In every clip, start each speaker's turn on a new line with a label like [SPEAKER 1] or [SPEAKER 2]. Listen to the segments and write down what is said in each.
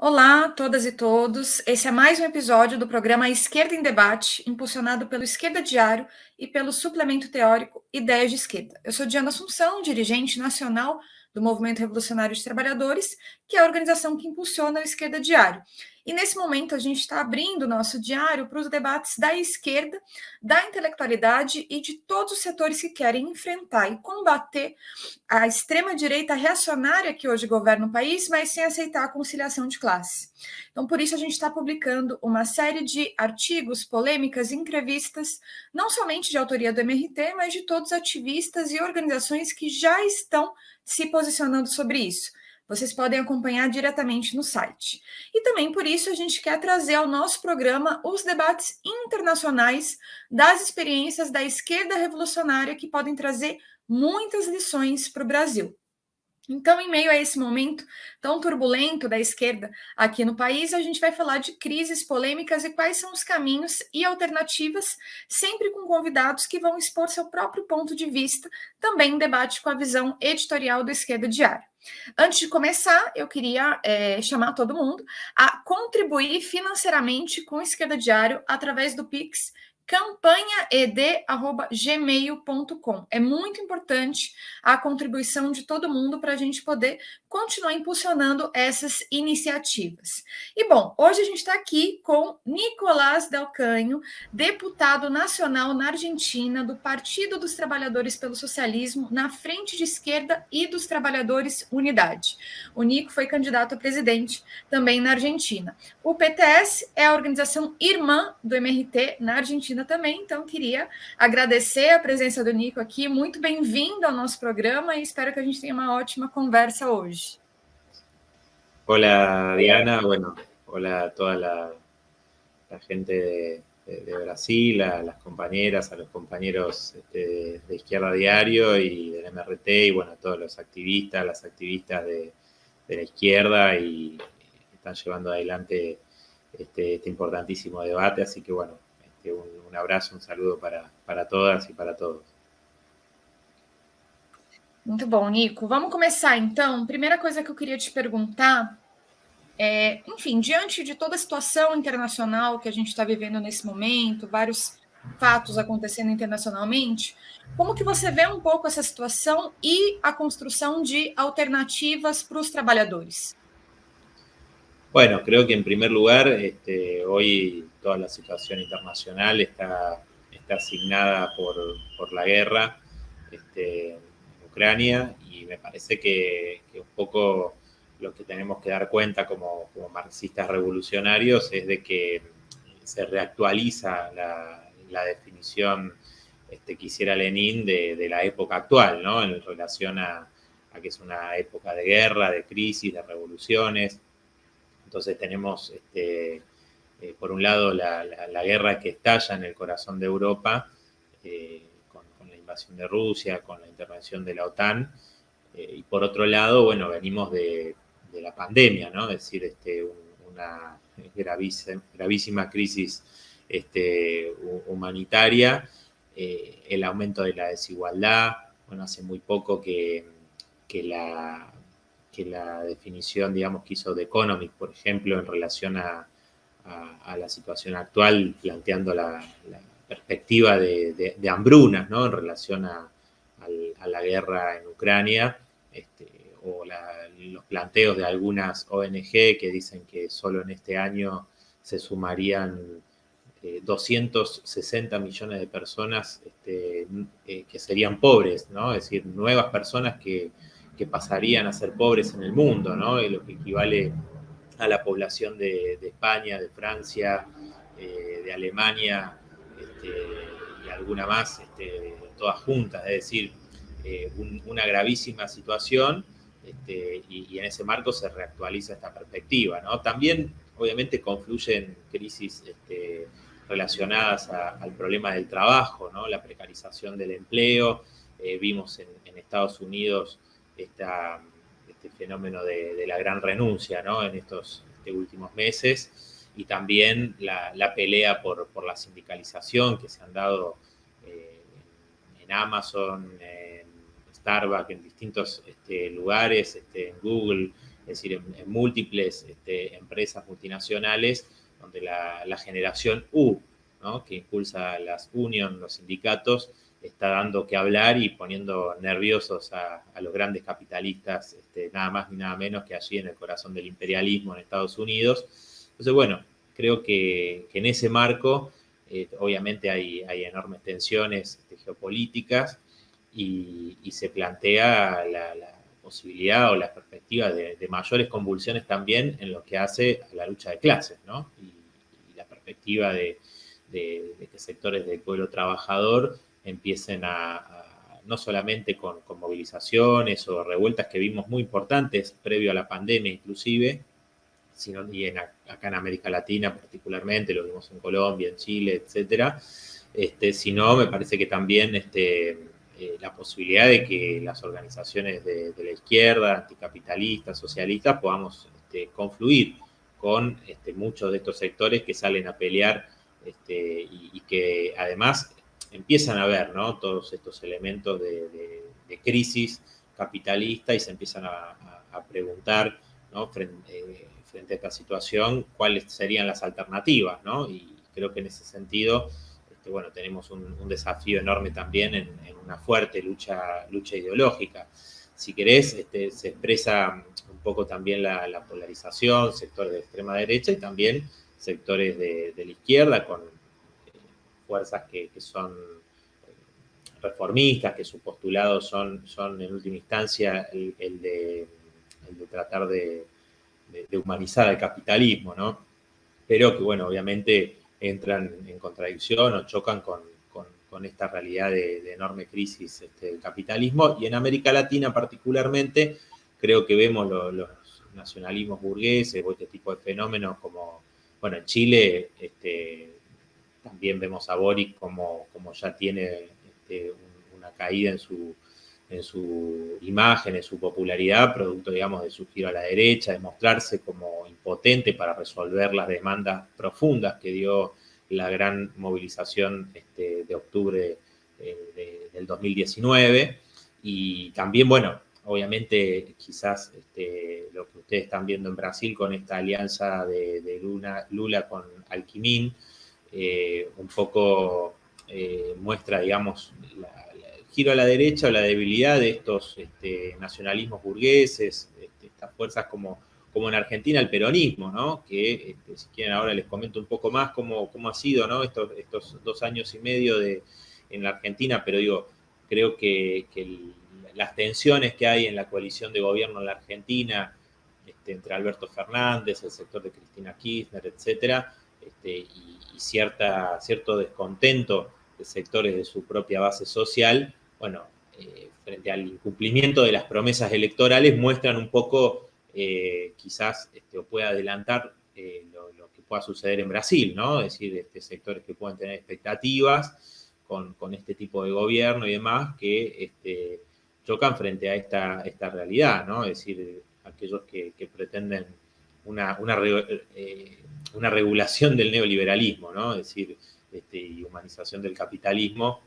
[SPEAKER 1] Olá, todas e todos. Esse é mais um episódio do programa Esquerda em Debate, impulsionado pelo Esquerda Diário e pelo suplemento teórico Ideias de Esquerda. Eu sou Diana Assunção, dirigente nacional do Movimento Revolucionário de Trabalhadores, que é a organização que impulsiona o Esquerda Diário. E nesse momento a gente está abrindo o nosso diário para os debates da esquerda, da intelectualidade e de todos os setores que querem enfrentar e combater a extrema-direita reacionária que hoje governa o país, mas sem aceitar a conciliação de classe. Então, por isso, a gente está publicando uma série de artigos, polêmicas, entrevistas, não somente de autoria do MRT, mas de todos os ativistas e organizações que já estão se posicionando sobre isso. Vocês podem acompanhar diretamente no site. E também por isso a gente quer trazer ao nosso programa os debates internacionais das experiências da esquerda revolucionária que podem trazer muitas lições para o Brasil. Então, em meio a esse momento tão turbulento da esquerda aqui no país, a gente vai falar de crises polêmicas e quais são os caminhos e alternativas, sempre com convidados que vão expor seu próprio ponto de vista, também em debate com a visão editorial do Esquerda Diário. Antes de começar, eu queria chamar todo mundo a contribuir financeiramente com o Esquerda Diário através do Pix campanhaed@gmail.com. É muito importante a contribuição de todo mundo para a gente poder continuar impulsionando essas iniciativas. E, bom, hoje a gente está aqui com Nicolás Del Canho, deputado nacional na Argentina do Partido dos Trabalhadores pelo Socialismo, na Frente de Esquerda e dos Trabalhadores Unidade. O Nico foi candidato a presidente também na Argentina. O PTS é a organização irmã do MRT na Argentina também, então queria agradecer a presença do Nico aqui, muito bem-vindo ao nosso programa e espero que a gente tenha uma ótima conversa hoje.
[SPEAKER 2] Hola Diana, bueno, hola a toda la gente de Brasil, a las compañeras, a los compañeros de Izquierda Diario y del MRT y bueno, a todos los activistas, las activistas de la izquierda y están llevando adelante este importantísimo debate, así que bueno, un abrazo, un saludo para todas y para todos.
[SPEAKER 1] Muito bom, Nico. Vamos começar então. Primeira coisa que eu queria te perguntar enfim, diante de toda a situação internacional que a gente está vivendo nesse momento, vários fatos acontecendo internacionalmente, como que você vê um pouco essa situação e a construção de alternativas para os trabalhadores?
[SPEAKER 2] Bueno, creo que en primer lugar, hoy toda la situación internacional está asignada por la guerra en Ucrania y me parece que un poco lo que tenemos que dar cuenta como marxistas revolucionarios es de que se reactualiza la definición que hiciera Lenin de la época actual, ¿no? En relación a que es una época de guerra, de crisis, de revoluciones. Entonces tenemos, por un lado, la guerra que estalla en el corazón de Europa, con la invasión de Rusia, con la intervención de la OTAN, y por otro lado, bueno, venimos de la pandemia, ¿no? Es decir, una gravísima crisis humanitaria, el aumento de la desigualdad. Bueno, hace muy poco que la definición, digamos, que hizo The Economist, por ejemplo, en relación a la situación actual, planteando la perspectiva de hambrunas, ¿no? En relación a la guerra en Ucrania, o los planteos de algunas ONG que dicen que solo en este año se sumarían 260 millones de personas que serían pobres, ¿no? Es decir, nuevas personas que pasarían a ser pobres en el mundo, ¿no? Lo que equivale a la población de España, de Francia, de Alemania y alguna más, todas juntas, es decir, una gravísima situación y en ese marco se reactualiza esta perspectiva, ¿no? También, obviamente, confluyen crisis relacionadas al problema del trabajo, ¿no? La precarización del empleo. Vimos en Estados Unidos este fenómeno de la gran renuncia, ¿no? En estos últimos meses, y también la pelea por la sindicalización que se han dado en Amazon, en Starbucks, en distintos lugares, en Google, es decir, en múltiples empresas multinacionales, donde la generación U, ¿no?, que impulsa las unions, los sindicatos, está dando que hablar y poniendo nerviosos a los grandes capitalistas, nada más ni nada menos que allí en el corazón del imperialismo en Estados Unidos. Entonces, bueno, creo que en ese marco, obviamente hay enormes tensiones geopolíticas y se plantea la posibilidad o la perspectiva de mayores convulsiones también en lo que hace a la lucha de clases, ¿no? Y la perspectiva de que sectores del pueblo trabajador empiecen no solamente con movilizaciones o revueltas que vimos muy importantes previo a la pandemia inclusive, sino y acá en América Latina particularmente, lo vimos en Colombia, en Chile, etcétera, sino me parece que también la posibilidad de que las organizaciones de la izquierda, anticapitalistas, socialistas, podamos confluir con muchos de estos sectores que salen a pelear y que además empiezan a ver, ¿no?, todos estos elementos de crisis capitalista y se empiezan a preguntar, ¿no?, frente a esta situación, cuáles serían las alternativas, ¿no? Y creo que en ese sentido, bueno, tenemos un desafío enorme también en una fuerte lucha ideológica. Si querés, se expresa un poco también la polarización, sectores de extrema derecha y también sectores de la izquierda con fuerzas que son reformistas, que sus postulados son en última instancia el de tratar de humanizar al capitalismo, ¿no? Pero que, bueno, obviamente entran en contradicción o chocan con esta realidad de enorme crisis del capitalismo. Y en América Latina particularmente, creo que vemos los nacionalismos burgueses o este tipo de fenómenos como, bueno, en Chile también vemos a Boric como ya tiene una caída en su imagen, en su popularidad, producto, digamos, de su giro a la derecha, de mostrarse como impotente para resolver las demandas profundas que dio la gran movilización de octubre del 2019. Y también, bueno, obviamente quizás lo que ustedes están viendo en Brasil con esta alianza de Lula con Alckmin, un poco muestra, digamos, el giro a la derecha o la debilidad de estos nacionalismos burgueses, estas fuerzas como en Argentina el peronismo, ¿no? Que si quieren ahora les comento un poco más cómo ha sido, ¿no?, estos 2 años y medio en la Argentina, pero digo, creo que las tensiones que hay en la coalición de gobierno en la Argentina, entre Alberto Fernández, el sector de Cristina Kirchner, etcétera, y cierto descontento de sectores de su propia base social, bueno, frente al incumplimiento de las promesas electorales, muestran un poco, quizás, o puede adelantar lo que pueda suceder en Brasil, ¿no? Es decir, sectores que pueden tener expectativas con este tipo de gobierno y demás, que chocan frente a esta realidad, ¿no? Es decir, aquellos que pretenden una regulación del neoliberalismo, ¿no? Es decir, y humanización del capitalismo,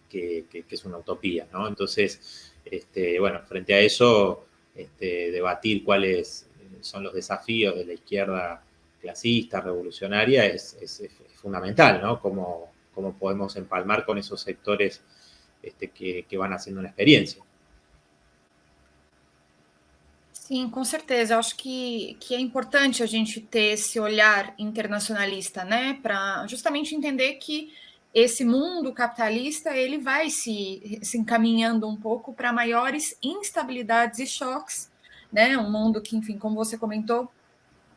[SPEAKER 2] que es una utopía, ¿no? Entonces, bueno, frente a eso, debatir cuáles son los desafíos de la izquierda clasista, revolucionaria, es fundamental, ¿no? Cómo podemos empalmar con esos sectores que van haciendo una experiencia.
[SPEAKER 1] Sim, com certeza. Eu acho que é importante a gente ter esse olhar internacionalista, né, para justamente entender que esse mundo capitalista ele vai se encaminhando um pouco para maiores instabilidades e choques, né, um mundo que, enfim, como você comentou,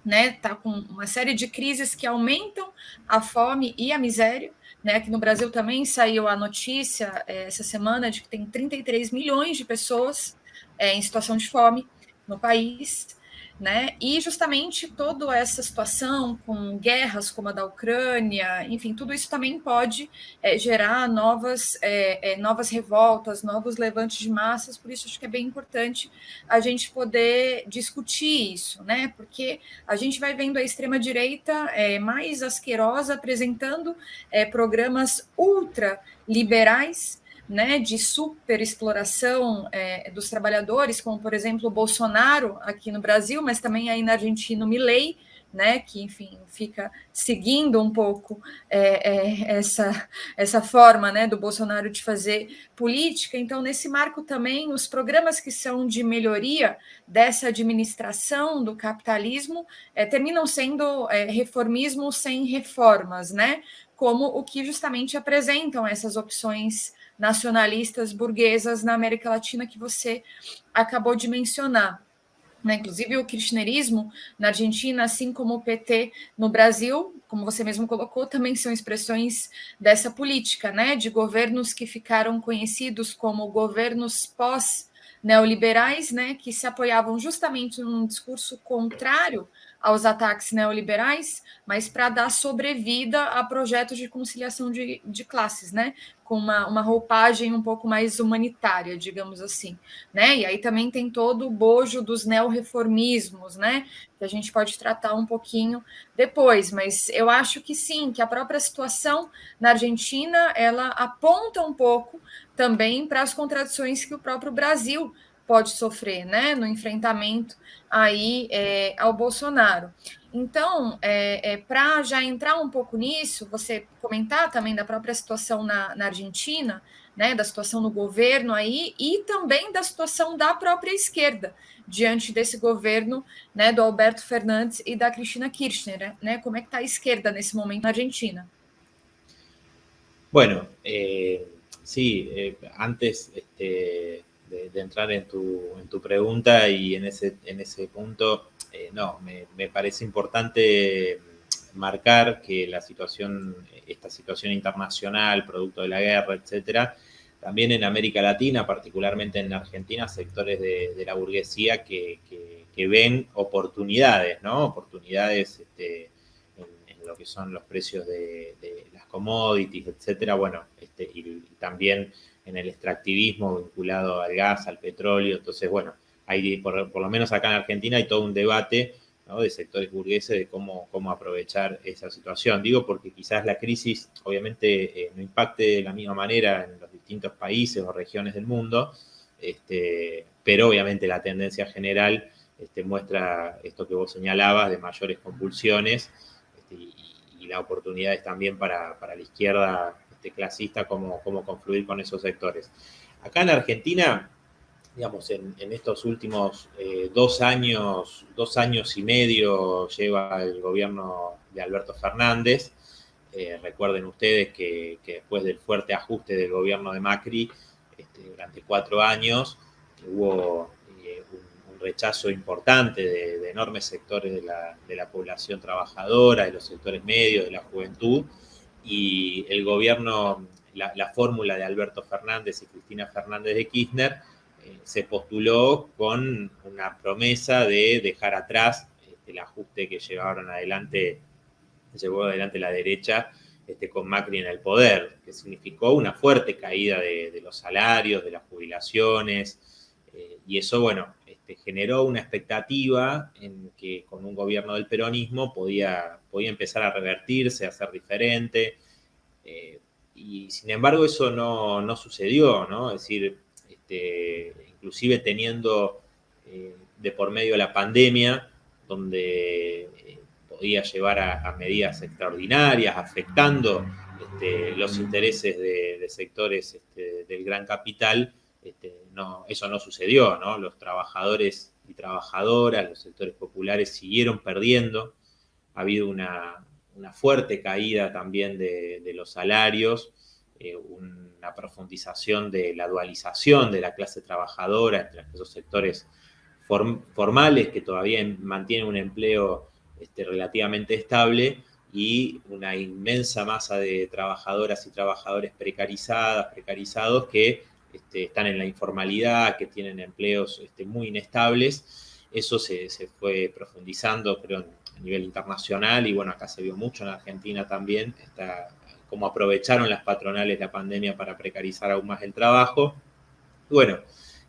[SPEAKER 1] né, tá com uma série de crises que aumentam a fome e a miséria, né, aqui no Brasil também saiu a notícia essa semana de que tem 33 milhões de pessoas em situação de fome no país, né? E justamente toda essa situação com guerras como a da Ucrânia, enfim, tudo isso também pode gerar novas revoltas, novos levantes de massas. Por isso acho que é bem importante a gente poder discutir isso, né? Porque a gente vai vendo a extrema direita mais asquerosa apresentando programas ultra liberais, né, de superexploração dos trabalhadores, como, por exemplo, o Bolsonaro aqui no Brasil, mas também aí na Argentina o Milei, né, que, enfim, fica seguindo um pouco essa forma, né, do Bolsonaro de fazer política. Então, nesse marco também, os programas que são de melhoria dessa administração do capitalismo terminam sendo reformismo sem reformas, né, como o que justamente apresentam essas opções nacionalistas burguesas na América Latina que você acabou de mencionar. Né? Inclusive o kirchnerismo na Argentina, assim como o PT no Brasil, como você mesmo colocou, também são expressões dessa política, né? De governos que ficaram conhecidos como governos pós-neoliberais, né? Que se apoiavam justamente num discurso contrário aos ataques neoliberais, mas para dar sobrevida a projetos de conciliação de classes, né? Com uma roupagem um pouco mais humanitária, digamos assim, né? E aí também tem todo o bojo dos neorreformismos, né? Que a gente pode tratar um pouquinho depois, mas eu acho que sim, que a própria situação na Argentina ela aponta um pouco também para as contradições que o próprio Brasil pode sofrer, né? No enfrentamento aí ao Bolsonaro. Então, para já entrar um pouco nisso, você comentar também da própria situação na Argentina, né, da situação no governo aí e também da situação da própria esquerda diante desse governo, né, do Alberto Fernandes e da Cristina Kirchner, né? Como é que está a esquerda nesse momento na Argentina?
[SPEAKER 2] Bueno, sí, antes de entrar en tu pregunta y en ese punto, no, me parece importante marcar que esta situación internacional, producto de la guerra, etcétera, también en América Latina, particularmente en Argentina, sectores de la burguesía que ven oportunidades, ¿no? Oportunidades en lo que son los precios de las commodities, etcétera, bueno, y también en el extractivismo vinculado al gas, al petróleo. Entonces, bueno, hay, por lo menos acá en Argentina hay todo un debate, ¿no?, de sectores burgueses de cómo aprovechar esa situación. Digo porque quizás la crisis obviamente no impacte de la misma manera en los distintos países o regiones del mundo, pero obviamente la tendencia general muestra esto que vos señalabas de mayores convulsiones y la oportunidad es también para la izquierda clasista cómo confluir con esos sectores. Acá en Argentina, digamos, en estos últimos 2 años y medio lleva el gobierno de Alberto Fernández. Recuerden ustedes que después del fuerte ajuste del gobierno de Macri, durante 4 años, hubo un rechazo importante de enormes sectores de la población trabajadora, de los sectores medios, de la juventud, y el gobierno, la fórmula de Alberto Fernández y Cristina Fernández de Kirchner se postuló con una promesa de dejar atrás el ajuste que llevó adelante la derecha con Macri en el poder, que significó una fuerte caída de los salarios, de las jubilaciones, y eso, bueno, generó una expectativa en que con un gobierno del peronismo podía empezar a revertirse, a ser diferente, y sin embargo eso no sucedió, ¿no? Es decir, inclusive teniendo de por medio la pandemia, donde podía llevar a medidas extraordinarias, afectando los intereses de sectores del gran capital, eso no sucedió, ¿no? Los trabajadores y trabajadoras, los sectores populares siguieron perdiendo, ha habido una fuerte caída también de los salarios, una profundización de la dualización de la clase trabajadora entre esos sectores formales que todavía mantienen un empleo relativamente estable y una inmensa masa de trabajadoras y trabajadores precarizados que están en la informalidad, que tienen empleos muy inestables. Eso se fue profundizando, creo, a nivel internacional y bueno, acá se vio mucho en Argentina también, cómo aprovecharon las patronales la pandemia para precarizar aún más el trabajo. Bueno,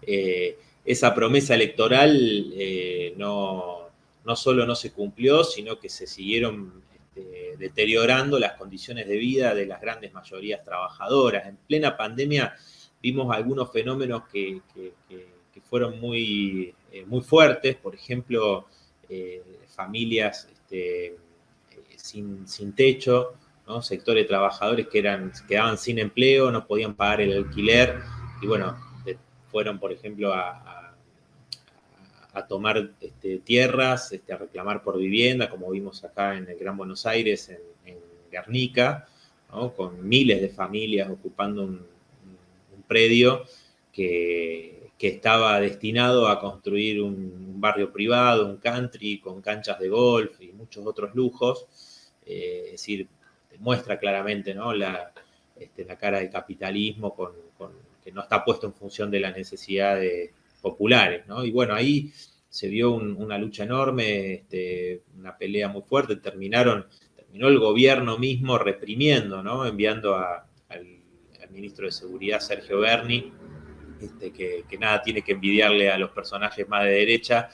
[SPEAKER 2] esa promesa electoral no solo no se cumplió, sino que se siguieron deteriorando las condiciones de vida de las grandes mayorías trabajadoras. En plena pandemia, vimos algunos fenómenos que fueron muy fuertes, por ejemplo, familias sin techo, ¿no? Sectores de trabajadores que quedaban sin empleo, no podían pagar el alquiler, y bueno, fueron, por ejemplo, a tomar tierras, a reclamar por vivienda, como vimos acá en el Gran Buenos Aires, en Guernica, ¿no? Con miles de familias ocupando un predio que estaba destinado a construir un barrio privado, un country con canchas de golf y muchos otros lujos. Es decir, muestra claramente, ¿no? la cara del capitalismo que no está puesto en función de las necesidades populares, ¿no? Y bueno, ahí se vio una lucha enorme, una pelea muy fuerte, terminó el gobierno mismo reprimiendo, ¿no? Enviando al ministro de Seguridad, Sergio Berni, que nada tiene que envidiarle a los personajes más de derecha,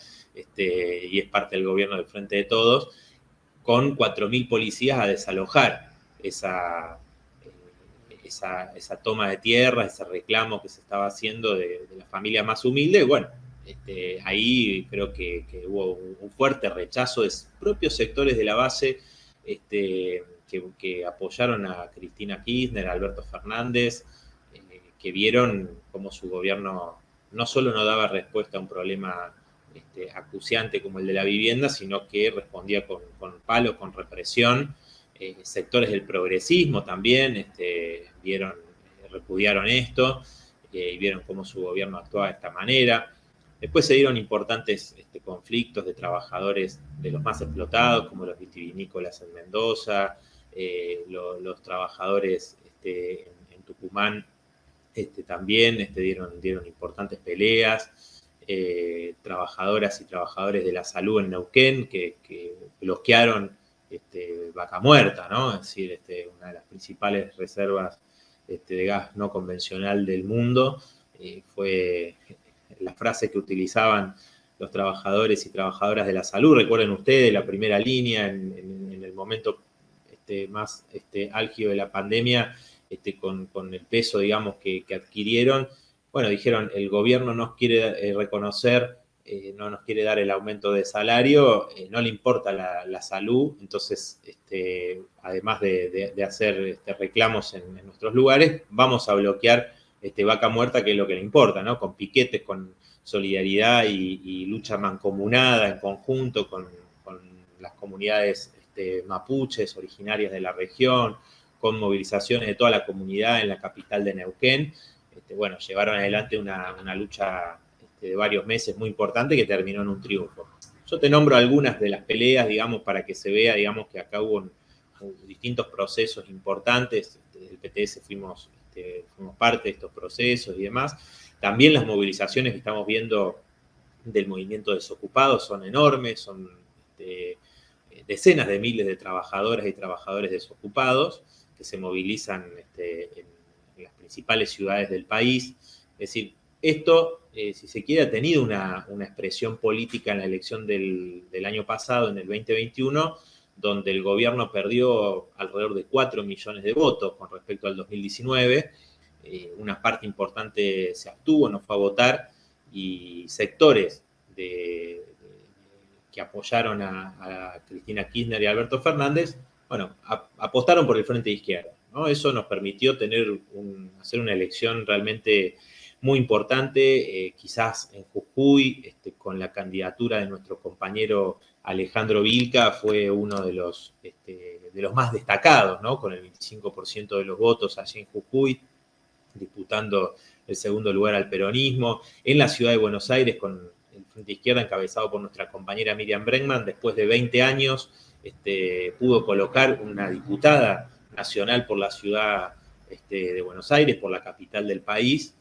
[SPEAKER 2] y es parte del gobierno del Frente de Todos, con 4.000 policías a desalojar esa toma de tierra, ese reclamo que se estaba haciendo de la familia más humilde. Bueno, ahí creo que hubo un fuerte rechazo de propios sectores de la base que apoyaron a Cristina Kirchner, a Alberto Fernández, que vieron cómo su gobierno no solo no daba respuesta a un problema acuciante como el de la vivienda, sino que respondía con palos, con represión. Sectores del progresismo también repudiaron esto y vieron cómo su gobierno actuaba de esta manera. Después se dieron importantes conflictos de trabajadores de los más explotados, como los vitivinícolas en Mendoza, los trabajadores en Tucumán también dieron importantes peleas. Trabajadoras y trabajadores de la salud en Neuquén que bloquearon Vaca Muerta, ¿no? Es decir, una de las principales reservas de gas no convencional del mundo. Fue la frase que utilizaban los trabajadores y trabajadoras de la salud. Recuerden ustedes la primera línea en el momento más álgido de la pandemia, con el peso, digamos, que adquirieron. Bueno, dijeron, el gobierno nos quiere reconocer, no nos quiere dar el aumento de salario, no le importa la salud, entonces, además de hacer reclamos en nuestros lugares, vamos a bloquear Vaca Muerta, que es lo que le importa, ¿no? Con piquetes, con solidaridad y lucha mancomunada en conjunto con las comunidades mapuches originarias de la región, con movilizaciones de toda la comunidad en la capital de Neuquén. Bueno, llevaron adelante una lucha de varios meses muy importante que terminó en un triunfo. Yo te nombro algunas de las peleas, digamos, para que se vea, digamos, que acá hubo distintos procesos importantes. Desde el PTS fuimos parte de estos procesos y demás. También las movilizaciones que estamos viendo del movimiento desocupado son enormes, son decenas de miles de trabajadoras y trabajadores desocupados que se movilizan en las principales ciudades del país. Es decir, esto, si se quiere, ha tenido una expresión política en la elección del año pasado, en el 2021, donde el gobierno perdió alrededor de 4 millones de votos con respecto al 2019. Una parte importante se abstuvo, no fue a votar, y sectores que apoyaron a Cristina Kirchner y a Alberto Fernández, bueno, apostaron por el Frente de Izquierda, ¿no? Eso nos permitió hacer una elección realmente muy importante, quizás en Jujuy, con la candidatura de nuestro compañero Alejandro Vilca, fue uno de los más destacados, ¿no? Con el 25% de los votos allí en Jujuy, disputando el segundo lugar al peronismo. En la ciudad de Buenos Aires, con el Frente de Izquierda encabezado por nuestra compañera Miriam Bregman, después de 20 años, pudo colocar una diputada nacional por la ciudad de Buenos Aires, por la capital del país,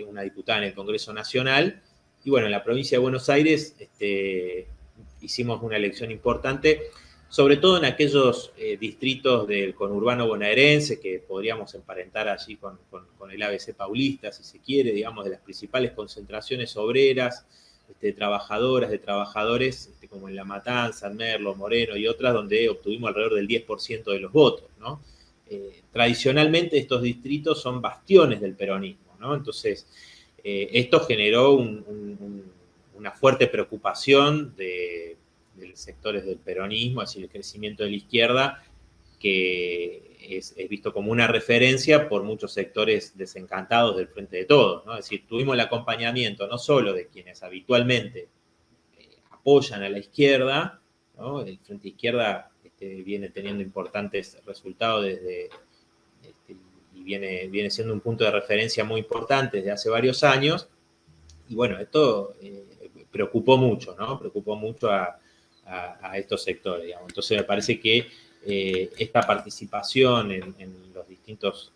[SPEAKER 2] una diputada en el Congreso Nacional. Y bueno, en la provincia de Buenos Aires hicimos una elección importante, sobre todo en aquellos distritos del conurbano bonaerense, que podríamos emparentar allí con el ABC paulista, si se quiere, digamos, de las principales concentraciones obreras, trabajadoras, de trabajadores, como en La Matanza, Merlo, Moreno y otras, donde obtuvimos alrededor del 10% de los votos, ¿no? tradicionalmente estos distritos son bastiones del peronismo, ¿no? Entonces, esto generó una fuerte preocupación de sectores del peronismo, es decir, el crecimiento de la izquierda, que es visto como una referencia por muchos sectores desencantados del Frente de Todos, ¿no? Es decir, tuvimos el acompañamiento no solo de quienes habitualmente apoyan a la izquierda, ¿no? El Frente Izquierda viene teniendo importantes resultados desde, y viene siendo un punto de referencia muy importante desde hace varios años, y bueno, esto preocupó mucho, ¿no? Preocupó mucho a estos sectores, digamos. Entonces me parece que esta participación en los distintos,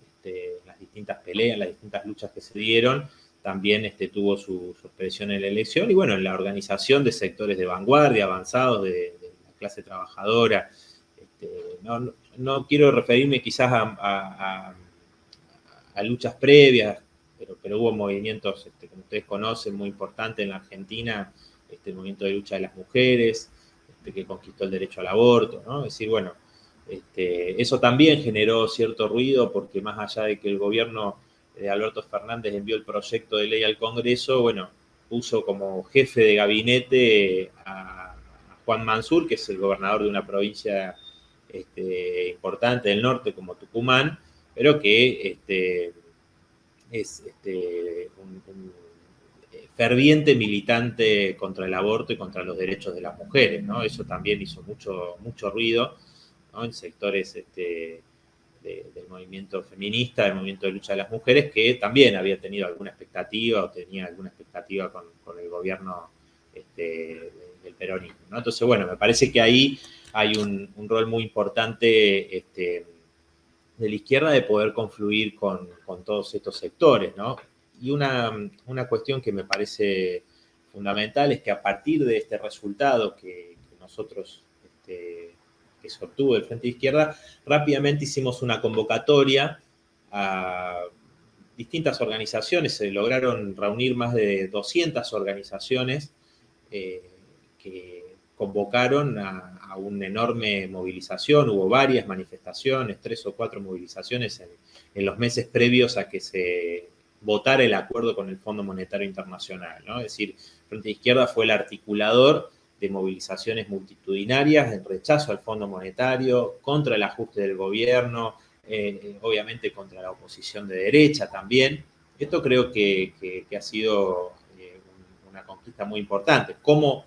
[SPEAKER 2] las distintas peleas, las distintas luchas que se dieron, también tuvo su expresión en la elección y bueno, en la organización de sectores de vanguardia, avanzados, de la clase trabajadora. No quiero referirme quizás a luchas previas, pero hubo movimientos, como ustedes conocen, muy importantes en la Argentina, el movimiento de lucha de las mujeres, que conquistó el derecho al aborto, ¿no? Es decir, bueno, eso también generó cierto ruido porque más allá de que el gobierno de Alberto Fernández envió el proyecto de ley al Congreso, bueno, puso como jefe de gabinete a Juan Mansur, que es el gobernador de una provincia importante del norte como Tucumán, pero que es un ferviente militante contra el aborto y contra los derechos de las mujeres, ¿no? Eso también hizo mucho ruido, ¿no? En sectores del movimiento feminista, del movimiento de lucha de las mujeres, que también había tenido alguna expectativa o tenía alguna expectativa con el gobierno del peronismo, ¿no? Entonces, bueno, me parece que ahí hay un rol muy importante de la izquierda de poder confluir con todos estos sectores, ¿no? Y una cuestión que me parece fundamental es que a partir de este resultado que nosotros, que se obtuvo del Frente de Izquierda, rápidamente hicimos una convocatoria a distintas organizaciones, se lograron reunir más de 200 organizaciones que convocaron a una enorme movilización, hubo varias manifestaciones, 3 o 4 movilizaciones en los meses previos a que se votara el acuerdo con el Fondo Monetario Internacional, ¿no? Es decir, Frente de Izquierda fue el articulador de movilizaciones multitudinarias en rechazo al Fondo Monetario, contra el ajuste del gobierno, obviamente contra la oposición de derecha también. Esto creo que ha sido una conquista muy importante. Cómo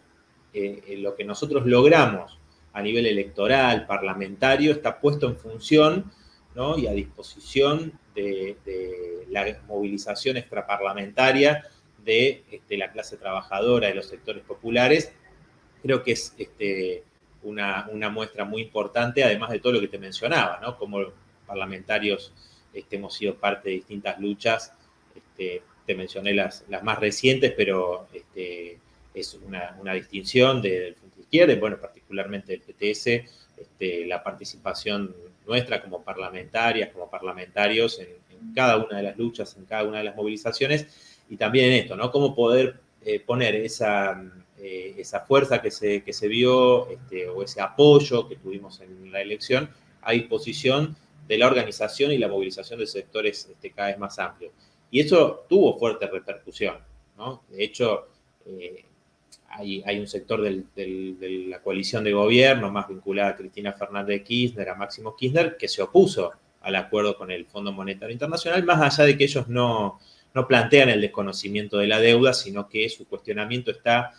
[SPEAKER 2] lo que nosotros logramos a nivel electoral, parlamentario, está puesto en función, ¿no? Y a disposición de la movilización extraparlamentaria de la clase trabajadora, de los sectores populares. Creo que es una muestra muy importante, además de todo lo que te mencionaba, ¿no? Como parlamentarios hemos sido parte de distintas luchas. Te mencioné las más recientes, pero es una distinción del Frente de Izquierda, y bueno, particularmente del PTS, la participación nuestra como parlamentarias, como parlamentarios en cada una de las luchas, en cada una de las movilizaciones, y también en esto, ¿no? Cómo poder poner esa fuerza que se vio, o ese apoyo que tuvimos en la elección a disposición de la organización y la movilización de sectores cada vez más amplios. Y eso tuvo fuerte repercusión, ¿no? De hecho, hay un sector de la coalición de gobierno más vinculada a Cristina Fernández de Kirchner, a Máximo Kirchner, que se opuso al acuerdo con el Fondo Monetario Internacional, más allá de que ellos no plantean el desconocimiento de la deuda, sino que su cuestionamiento está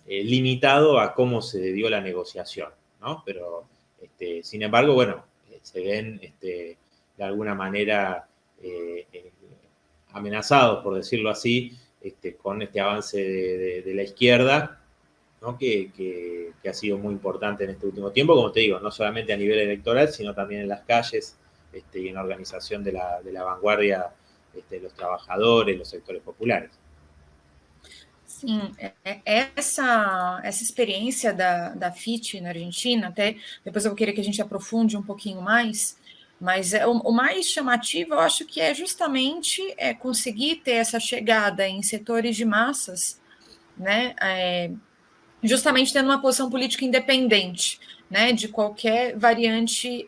[SPEAKER 2] limitado a cómo se dio la negociación, ¿no? Pero, sin embargo, bueno, se ven de alguna manera amenazados, por decirlo así, con este avance de la izquierda, ¿no? que ha sido muy importante en este último tiempo, como te digo, no solamente a nivel electoral, sino también en las calles y en la organización de la vanguardia de los trabajadores, los sectores populares.
[SPEAKER 1] Sim, essa experiência da FIT na Argentina, até depois eu vou querer que a gente aprofunde um pouquinho mais, mas o mais chamativo, eu acho que é justamente conseguir ter essa chegada em setores de massas, né? Justamente tendo uma posição política independente. né, de qualquer variante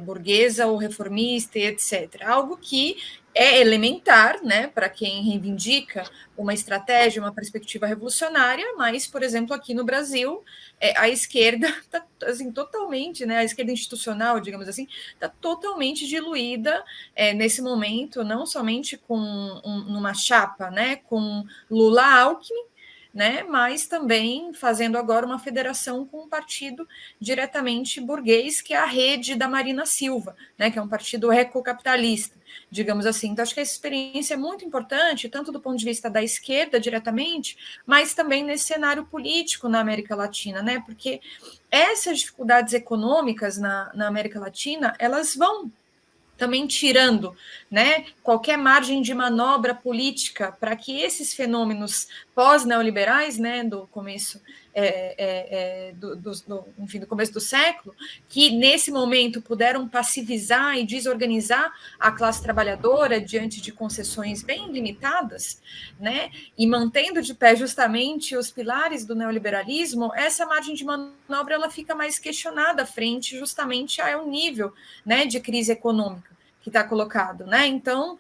[SPEAKER 1] burguesa ou reformista, etc. Algo que é elementar, né, para quem reivindica uma estratégia, uma perspectiva revolucionária, mas, por exemplo, aqui no Brasil, a esquerda está assim, totalmente, né, a esquerda institucional, digamos assim, está totalmente diluída nesse momento, não somente com numa chapa, né, com Lula-Alckmin, né, mas também fazendo agora uma federação com um partido diretamente burguês, que é a Rede da Marina Silva, né, que é um partido ecocapitalista, digamos assim. Então, acho que essa experiência é muito importante, tanto do ponto de vista da esquerda diretamente, mas também nesse cenário político na América Latina, né, porque essas dificuldades econômicas na América Latina, elas vão também tirando, né, qualquer margem de manobra política para que esses fenômenos pós-neoliberais, né, do começo enfim, do começo do século, que nesse momento puderam passivizar e desorganizar a classe trabalhadora diante de concessões bem limitadas, né, e mantendo de pé justamente os pilares do neoliberalismo, essa margem de manobra ela fica mais questionada frente justamente ao nível, né, de crise econômica que está colocado, né? Então,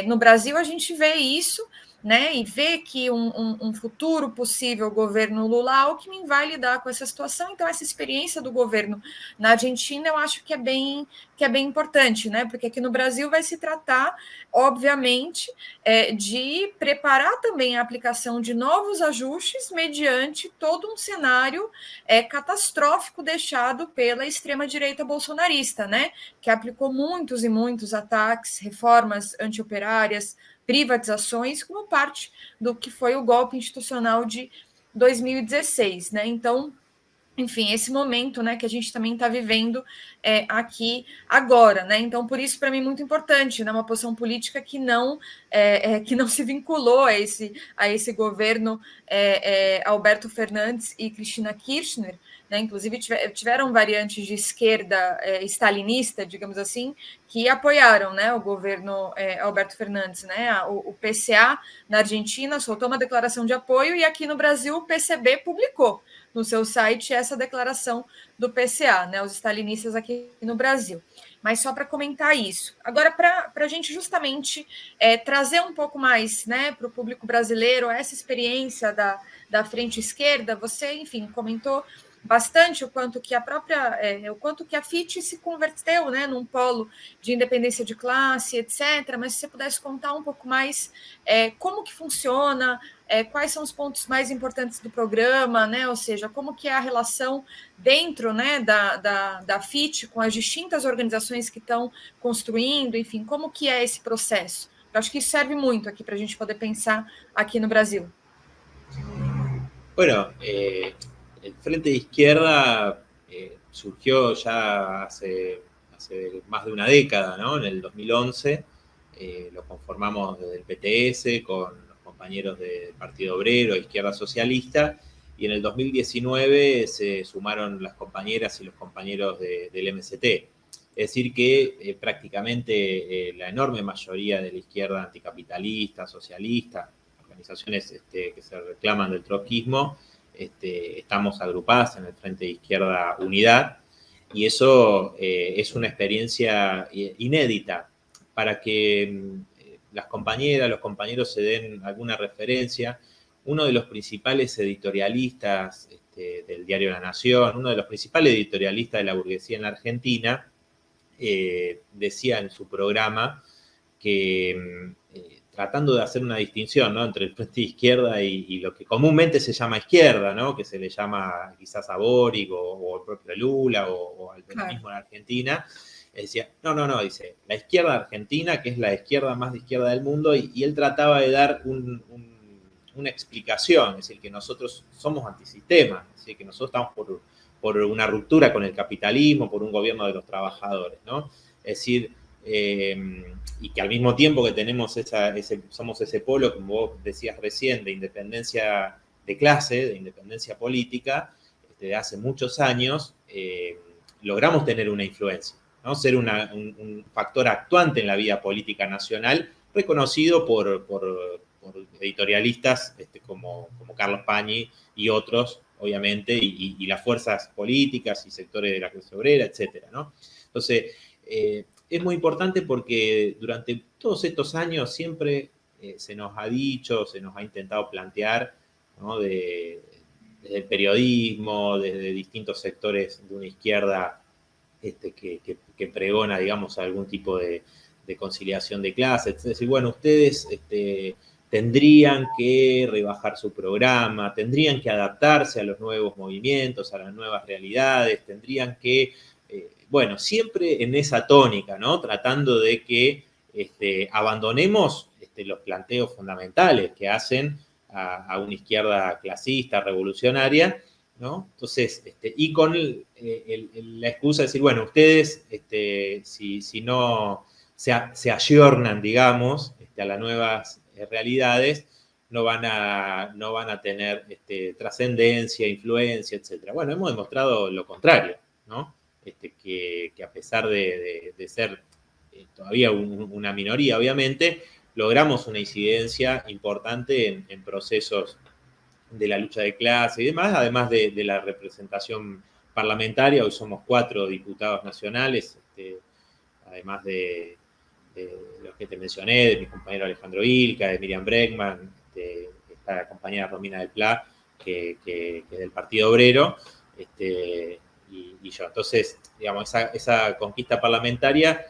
[SPEAKER 1] no Brasil a gente vê isso, né? E vê que um futuro possível governo Lula-Alckmin vai lidar com essa situação. Então, essa experiência do governo na Argentina, eu acho que é bem importante, né? Porque aqui no Brasil vai se tratar, obviamente, de preparar também a aplicação de novos ajustes mediante todo um cenário catastrófico deixado pela extrema-direita bolsonarista, né? Que aplicou muitos e muitos ataques, reformas antioperárias, privatizações, como parte do que foi o golpe institucional de 2016, né? Então, enfim, esse momento, né, que a gente também está vivendo aqui agora, né? Então, por isso, para mim, muito importante, né, uma posição política que não se vinculou a esse governo Alberto Fernandes e Cristina Kirchner, né? Inclusive tiveram variantes de esquerda stalinista, digamos assim, que apoiaram, né, o governo Alberto Fernandes, né? O PCA na Argentina soltou uma declaração de apoio e aqui no Brasil o PCB publicou no seu site essa declaração do PCA, né, os stalinistas aqui no Brasil. Mas só para comentar isso. Agora, para a gente justamente trazer um pouco mais, né, para o público brasileiro essa experiência da frente esquerda, você, enfim, comentou bastante o quanto que a FIT se converteu, né, num polo de independência de classe, etc. Mas se você pudesse contar um pouco mais como que funciona, quais são os pontos mais importantes do programa, né? Ou seja, como que é a relação dentro, né, da FIT com as distintas organizações que estão construindo, enfim, como que é esse processo? Eu acho que isso serve muito aqui para a gente poder pensar aqui no Brasil.
[SPEAKER 2] Bueno, el Frente de Izquierda surgió ya hace más de una década, ¿no? En el 2011 lo conformamos desde el PTS con los compañeros del Partido Obrero, Izquierda Socialista, y en el 2019 se sumaron las compañeras y los compañeros del MST. Es decir, que prácticamente la enorme mayoría de la izquierda anticapitalista, socialista, organizaciones que se reclaman del trotskismo, estamos agrupadas en el Frente de Izquierda Unidad, y eso es una experiencia inédita para que las compañeras, los compañeros se den alguna referencia. Uno de los principales editorialistas del diario La Nación, uno de los principales editorialistas de la burguesía en la Argentina, decía en su programa que tratando de hacer una distinción, ¿no?, entre el frente de izquierda y lo que comúnmente se llama izquierda, ¿no?, que se le llama quizás a Boric o el propio Lula o al peronismo en Argentina, decía, no, dice, la izquierda argentina, que es la izquierda más de izquierda del mundo, y él trataba de dar una explicación, es decir, que nosotros somos antisistema, es decir, que nosotros estamos por una ruptura con el capitalismo, por un gobierno de los trabajadores, ¿no? Es decir, y que al mismo tiempo que tenemos somos ese polo, como vos decías recién, de independencia de clase, de independencia política, de hace muchos años, logramos tener una influencia, ¿no? Ser un factor actuante en la vida política nacional, reconocido por editorialistas como Carlos Pañi y otros obviamente, y las fuerzas políticas y sectores de la clase obrera, etcétera, ¿no? Entonces, es muy importante porque durante todos estos años siempre se nos ha dicho, se nos ha intentado plantear, ¿no? Desde el periodismo, desde distintos sectores de una izquierda que pregona, digamos, algún tipo de conciliación de clases. Es decir, bueno, ustedes tendrían que rebajar su programa, tendrían que adaptarse a los nuevos movimientos, a las nuevas realidades, tendrían que, bueno, siempre en esa tónica, ¿no? Tratando de que abandonemos los planteos fundamentales que hacen a una izquierda clasista, revolucionaria, ¿no? Entonces, y con la excusa de decir, bueno, ustedes, si no se ayornan, digamos, a las nuevas realidades, no van a tener trascendencia, influencia, etc. Bueno, hemos demostrado lo contrario, ¿no? Que a pesar de ser todavía una minoría, obviamente, logramos una incidencia importante en procesos de la lucha de clase y demás, además de la representación parlamentaria. Hoy somos 4 diputados nacionales, además de los que te mencioné, de mi compañero Alejandro Ilca, de Miriam Bregman, está la compañera Romina del Pla, que es del Partido Obrero, y yo. Entonces, digamos, esa conquista parlamentaria,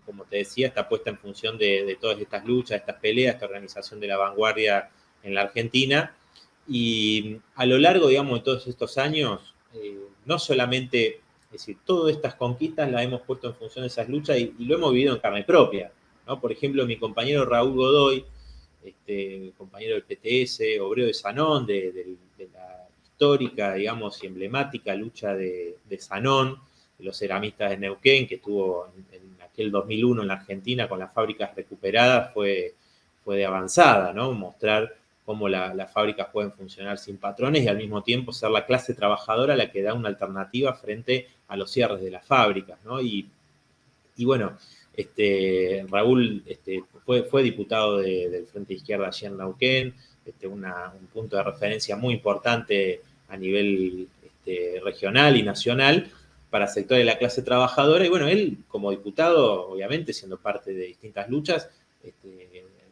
[SPEAKER 2] como te decía, está puesta en función de todas estas luchas, estas peleas, esta organización de la vanguardia en la Argentina. Y a lo largo, digamos, de todos estos años, no solamente, es decir, todas estas conquistas las hemos puesto en función de esas luchas y lo hemos vivido en carne propia, ¿no? Por ejemplo, mi compañero Raúl Godoy, compañero del PTS, obrero de Sanón, de la histórica, digamos, y emblemática lucha de Sanón, de los ceramistas de Neuquén, que estuvo en aquel 2001 en la Argentina con las fábricas recuperadas, fue de avanzada, ¿no? Mostrar cómo las fábricas pueden funcionar sin patrones y al mismo tiempo ser la clase trabajadora la que da una alternativa frente a los cierres de las fábricas, ¿no? Y bueno, Raúl fue diputado del Frente Izquierda allí en Neuquén, un punto de referencia muy importante a nivel regional y nacional para sectores de la clase trabajadora. Y bueno, él como diputado, obviamente, siendo parte de distintas luchas,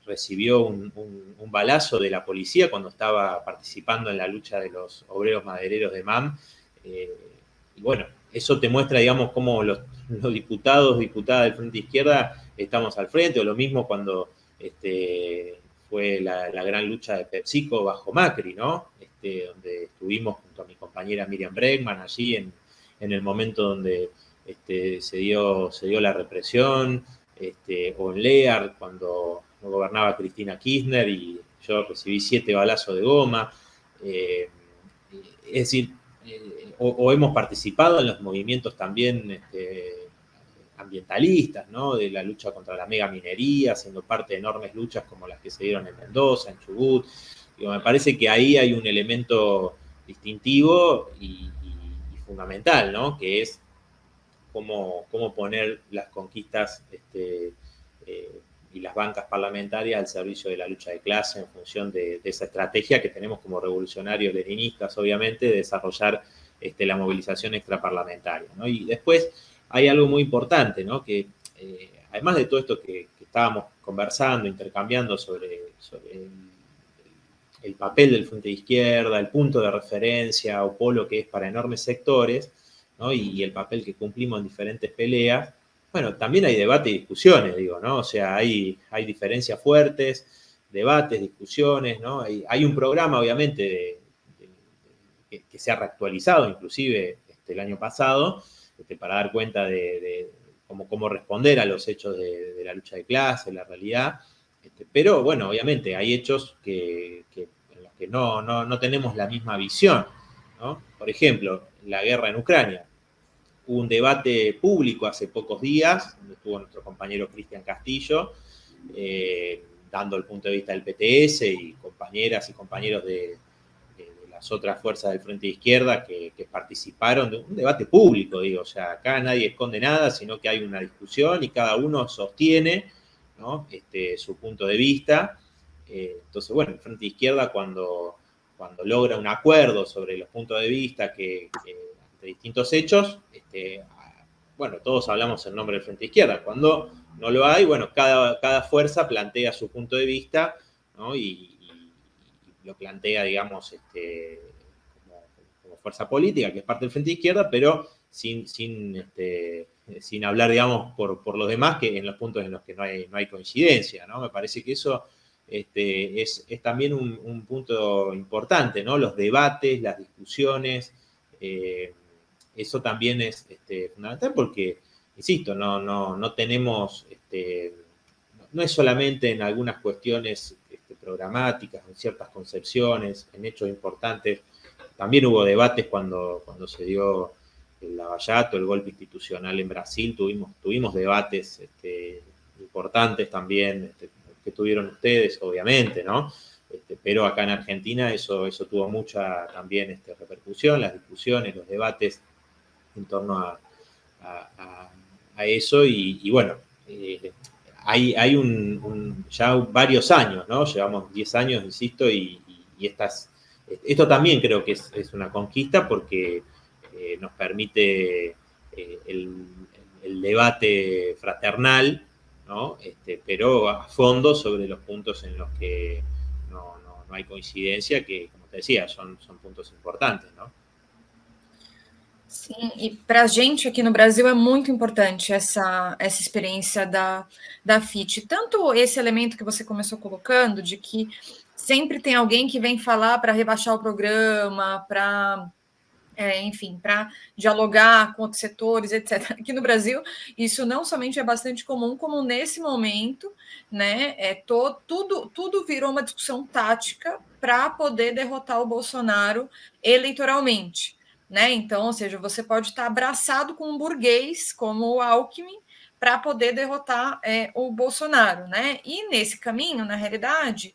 [SPEAKER 2] recibió un balazo de la policía cuando estaba participando en la lucha de los obreros madereros de MAM. Y bueno, eso te muestra, digamos, cómo los diputados, diputadas del Frente Izquierda estamos al frente, o lo mismo cuando fue la gran lucha de PepsiCo bajo Macri, ¿no? Donde estuvimos junto a mi compañera Miriam Bregman allí en el momento donde se dio la represión, o en Lear, cuando gobernaba Cristina Kirchner y yo recibí 7 balazos de goma. Es decir, o hemos participado en los movimientos también ambientalistas, ¿no? De la lucha contra la megaminería, siendo parte de enormes luchas como las que se dieron en Mendoza, en Chubut. Digo, me parece que ahí hay un elemento distintivo y fundamental, ¿no? Que es cómo poner las conquistas y las bancas parlamentarias al servicio de la lucha de clase en función de esa estrategia que tenemos como revolucionarios leninistas, obviamente, de desarrollar la movilización extraparlamentaria, ¿no? Y después hay algo muy importante, ¿no? Que además de todo esto que estábamos conversando, intercambiando sobre el papel del Frente de Izquierda, el punto de referencia o polo que es para enormes sectores, ¿no? Y el papel que cumplimos en diferentes peleas, bueno, también hay debate y discusiones, digo, ¿no? O sea, hay diferencias fuertes, debates, discusiones, ¿no? Hay un programa, obviamente, que se ha reactualizado, inclusive el año pasado, para dar cuenta de cómo responder a los hechos de la lucha de clase, la realidad. Pero, bueno, obviamente, hay hechos en los que no tenemos la misma visión, ¿no? Por ejemplo, la guerra en Ucrania. Hubo un debate público hace pocos días, donde estuvo nuestro compañero Cristian Castillo, dando el punto de vista del PTS y compañeras y compañeros de las otras fuerzas del Frente de Izquierda que participaron de un debate público, digo, o sea, acá nadie esconde nada, sino que hay una discusión y cada uno sostiene, ¿no? Su punto de vista. Entonces, bueno, el Frente de Izquierda cuando cuando logra un acuerdo sobre los puntos de vista de distintos hechos, bueno, todos hablamos en nombre del Frente Izquierda. Cuando no lo hay, bueno, cada fuerza plantea su punto de vista, ¿no? Y lo plantea, digamos, como fuerza política, que es parte del Frente Izquierda, pero sin hablar, digamos, por los demás, que en los puntos en los que no hay coincidencia, ¿no? Me parece que eso es también un punto importante, ¿no? Los debates, las discusiones, eso también es fundamental porque, insisto, no tenemos, no es solamente en algunas cuestiones programáticas, en ciertas concepciones, en hechos importantes. También hubo debates cuando se dio el Lavallato, el golpe institucional en Brasil, tuvimos debates importantes también que tuvieron ustedes, obviamente, ¿no? Pero acá en Argentina eso tuvo mucha también repercusión, las discusiones, los debates en torno a eso y bueno, hay ya varios años, ¿no? Llevamos 10 años, insisto, y esto también creo que es una conquista porque nos permite el debate fraternal, ¿no? Pero a fondo sobre los puntos en los que no hay coincidencia, que, como te decía, son puntos importantes, ¿no?
[SPEAKER 1] Sim, e para a gente aqui no Brasil é muito importante essa experiência da FIT. Tanto esse elemento que você começou colocando, de que sempre tem alguém que vem falar para rebaixar o programa, para enfim, para dialogar com outros setores, etc. Aqui no Brasil, isso não somente é bastante comum, como nesse momento, né? Tudo virou uma discussão tática para poder derrotar o Bolsonaro eleitoralmente. Né? Então, ou seja, você pode estar abraçado com um burguês como o Alckmin para poder derrotar o Bolsonaro. Né? E nesse caminho, na realidade,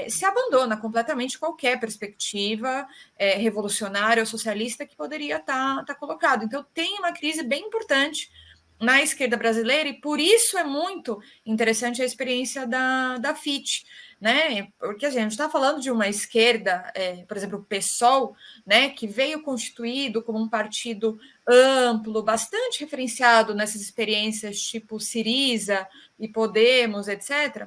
[SPEAKER 1] se abandona completamente qualquer perspectiva revolucionária ou socialista que poderia estar colocado. Então, tem uma crise bem importante na esquerda brasileira e por isso é muito interessante a experiência da FIT, né? Porque a gente está falando de uma esquerda, por exemplo, o PSOL, né, que veio constituído como um partido amplo, bastante referenciado nessas experiências tipo Siriza e Podemos, etc.,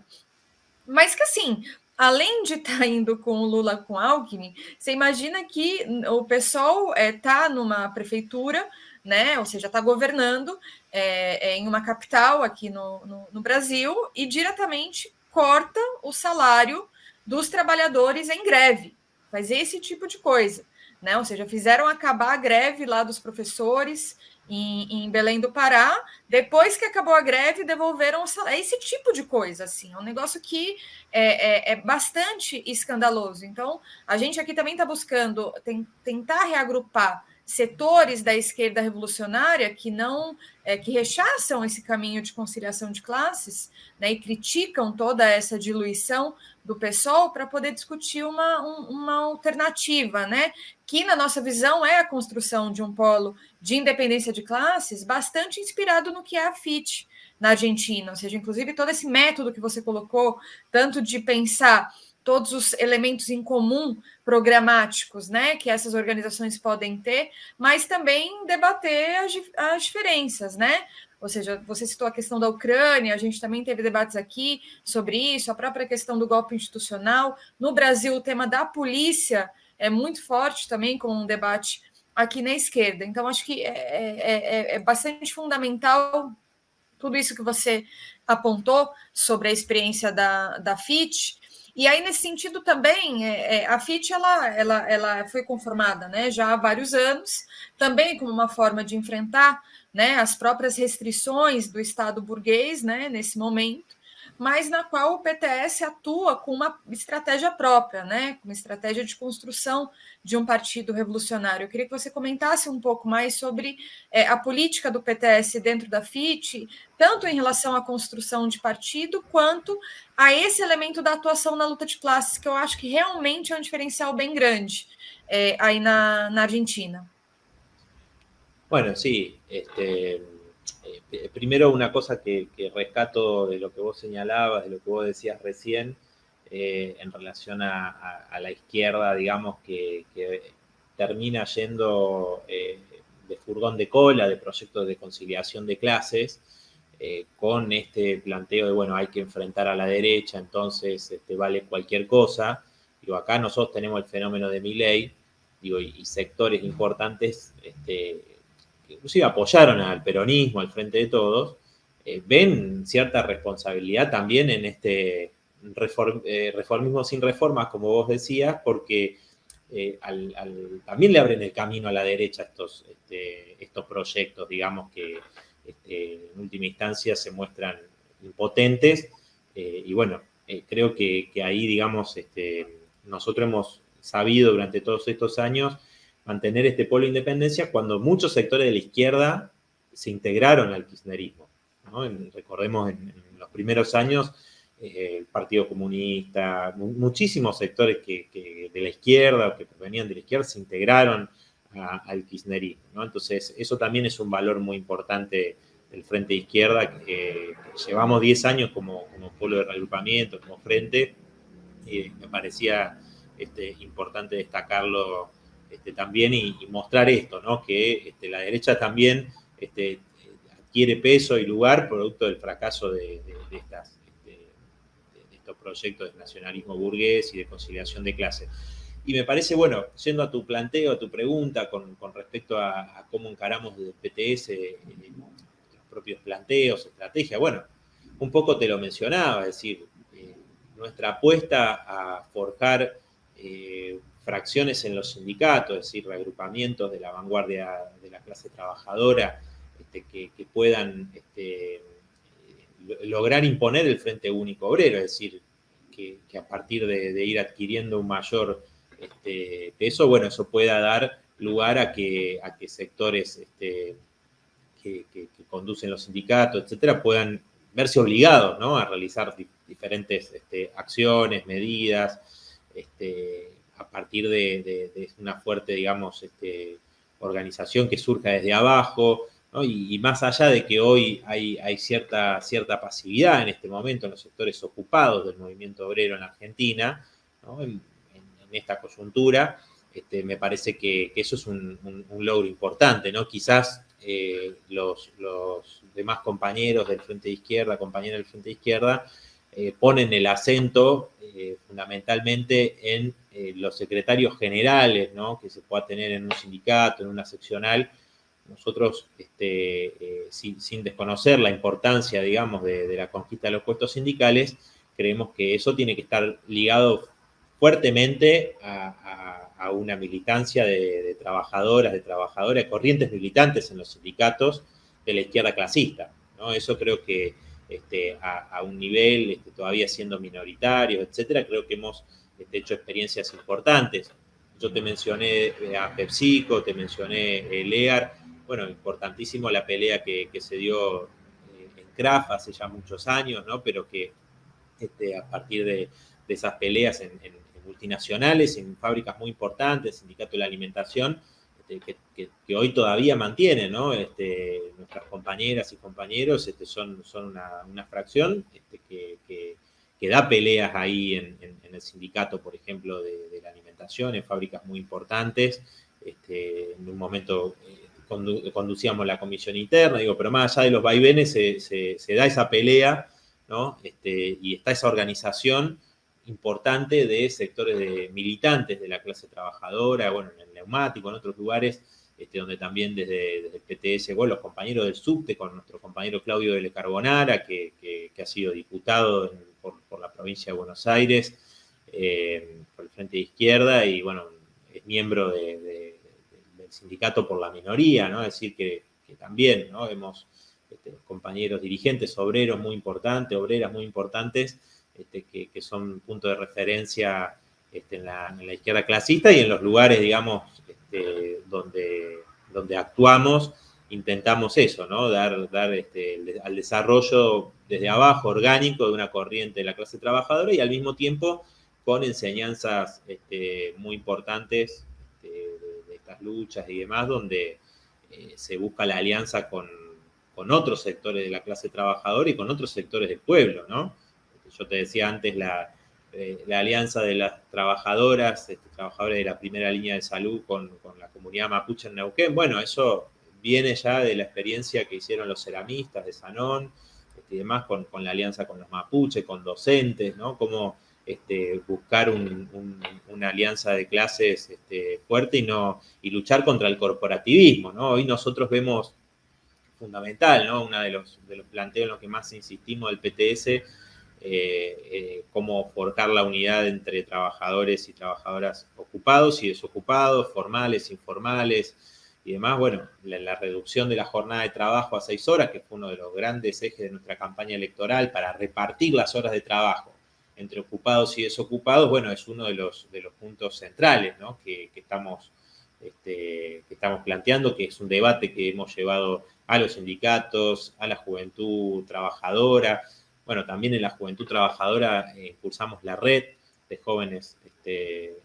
[SPEAKER 1] mas que assim, além de estar indo com o Lula com Alckmin, você imagina que o pessoal está numa prefeitura, né? Ou seja, está governando em uma capital aqui no Brasil e diretamente corta o salário dos trabalhadores em greve. Faz esse tipo de coisa. Né? Ou seja, fizeram acabar a greve lá dos professores em Belém do Pará, depois que acabou a greve, devolveram o salário. É esse tipo de coisa, assim, é um negócio que é bastante escandaloso. Então, a gente aqui também está buscando tentar reagrupar setores da esquerda revolucionária que não que rechaçam esse caminho de conciliação de classes, né, e criticam toda essa diluição do PSOL para poder discutir uma alternativa, né, que na nossa visão é a construção de um polo de independência de classes bastante inspirado no que é a FIT na Argentina, ou seja, inclusive todo esse método que você colocou, tanto de pensar todos os elementos em comum programáticos, né, que essas organizações podem ter, mas também debater as diferenças, né? Ou seja, você citou a questão da Ucrânia, a gente também teve debates aqui sobre isso, a própria questão do golpe institucional. No Brasil, o tema da polícia é muito forte também, com um debate aqui na esquerda. Então, acho que é bastante fundamental tudo isso que você apontou sobre a experiência da FIT. E aí, nesse sentido, também, a FIT ela foi conformada, né, já há vários anos, também como uma forma de enfrentar, né, as próprias restrições do Estado burguês, né, nesse momento, mas na qual o PTS atua com uma estratégia própria, né, uma estratégia de construção de um partido revolucionário. Eu queria que você comentasse um pouco mais sobre a política do PTS dentro da FIT, tanto em relação à construção de partido, quanto a esse elemento da atuação na luta de classes, que eu acho que realmente é um diferencial bem grande aí na Argentina.
[SPEAKER 2] Bueno, sí, primero una cosa que rescato de lo que vos señalabas, de lo que vos decías recién, en relación a la izquierda, digamos, que termina yendo de furgón de cola, de proyectos de conciliación de clases, con este planteo de, bueno, hay que enfrentar a la derecha, entonces vale cualquier cosa. Digo, acá nosotros tenemos el fenómeno de Milei, digo, y sectores importantes que inclusive apoyaron al peronismo, al Frente de Todos, ven cierta responsabilidad también en este reformismo sin reformas, como vos decías, porque también le abren el camino a la derecha estos proyectos, digamos, que en última instancia se muestran impotentes. Y bueno, creo que ahí, digamos, nosotros hemos sabido durante todos estos años mantener este polo de independencia cuando muchos sectores de la izquierda se integraron al kirchnerismo, ¿no? Recordemos en los primeros años el Partido Comunista, muchísimos sectores de la izquierda o que provenían de la izquierda se integraron al kirchnerismo, ¿no? Entonces, eso también es un valor muy importante del Frente de Izquierda, que llevamos 10 años como polo de reagrupamiento, como frente, y me parecía importante destacarlo también y mostrar esto, ¿no? Que la derecha también adquiere peso y lugar producto del fracaso de estos proyectos de nacionalismo burgués y de conciliación de clases. Y me parece, bueno, yendo a tu planteo, a tu pregunta con respecto a cómo encaramos desde PTS los propios planteos, estrategias, bueno, un poco te lo mencionaba, es decir, nuestra apuesta a forjar fracciones en los sindicatos, es decir, reagrupamientos de la vanguardia de la clase trabajadora, que puedan lograr imponer el Frente Único Obrero, es decir, que a partir de ir adquiriendo un mayor peso, bueno, eso pueda dar lugar a que sectores que conducen los sindicatos, etcétera, puedan verse obligados, ¿no?, a realizar diferentes acciones, medidas, a partir de una fuerte, digamos, organización que surja desde abajo, ¿no? Y más allá de que hoy hay cierta pasividad en este momento en los sectores ocupados del movimiento obrero en Argentina, ¿no?, en esta coyuntura, me parece que eso es un logro importante, ¿no? Quizás los demás compañeros del Frente de Izquierda, compañeras del Frente de Izquierda, ponen el acento fundamentalmente en los secretarios generales, ¿no?, que se pueda tener en un sindicato, en una seccional. Nosotros, sin desconocer la importancia, digamos, de la conquista de los puestos sindicales, creemos que eso tiene que estar ligado fuertemente a una militancia de trabajadoras, de corrientes militantes en los sindicatos de la izquierda clasista, ¿no? Eso creo que a un nivel todavía siendo minoritarios, etcétera, creo que hemos hecho experiencias importantes. Yo te mencioné a PepsiCo, te mencioné el EAR, bueno, importantísimo la pelea que se dio en Kraft hace ya muchos años, ¿no?, pero que a partir de esas peleas en multinacionales, en fábricas muy importantes, Sindicato de la Alimentación, que hoy todavía mantienen, ¿no? Nuestras compañeras y compañeros son una fracción que da peleas ahí en el sindicato, por ejemplo, de la alimentación, en fábricas muy importantes. En un momento conducíamos la comisión interna, digo, pero más allá de los vaivenes se da esa pelea, ¿no? Y está esa organización importante de sectores militantes de la clase trabajadora, bueno, en el neumático, en otros lugares, donde también desde el PTS, bueno, los compañeros del subte, con nuestro compañero Claudio de Le Carbonara, que ha sido diputado por la provincia de Buenos Aires, por el Frente de Izquierda, y bueno, es miembro del sindicato por la minoría, ¿no? Es decir, que también, ¿no?, vemos compañeros dirigentes, obreros muy importantes, obreras muy importantes, que son punto de referencia en la izquierda clasista y en los lugares, digamos, donde actuamos, intentamos eso, ¿no?, dar al desarrollo desde abajo, orgánico, de una corriente de la clase trabajadora y al mismo tiempo con enseñanzas muy importantes de estas luchas y demás, donde se busca la alianza con otros sectores de la clase trabajadora y con otros sectores del pueblo, ¿no? Yo te decía antes la alianza de las trabajadoras, trabajadores de la primera línea de salud con la comunidad mapuche en Neuquén. Bueno, eso viene ya de la experiencia que hicieron los ceramistas de Sanón y demás con la alianza con los mapuches, con docentes, ¿no? Cómo buscar una alianza de clases fuerte y luchar contra el corporativismo, ¿no? Hoy nosotros vemos fundamental, ¿no? Uno de los planteos en los que más insistimos del PTS, cómo forjar la unidad entre trabajadores y trabajadoras ocupados y desocupados, formales, informales y demás. Bueno, la reducción de la jornada de trabajo a 6 horas, que fue uno de los grandes ejes de nuestra campaña electoral para repartir las horas de trabajo entre ocupados y desocupados, bueno, es uno de los puntos centrales, ¿no? que estamos planteando, que es un debate que hemos llevado a los sindicatos, a la juventud trabajadora. Bueno, también en la juventud trabajadora impulsamos la red de jóvenes que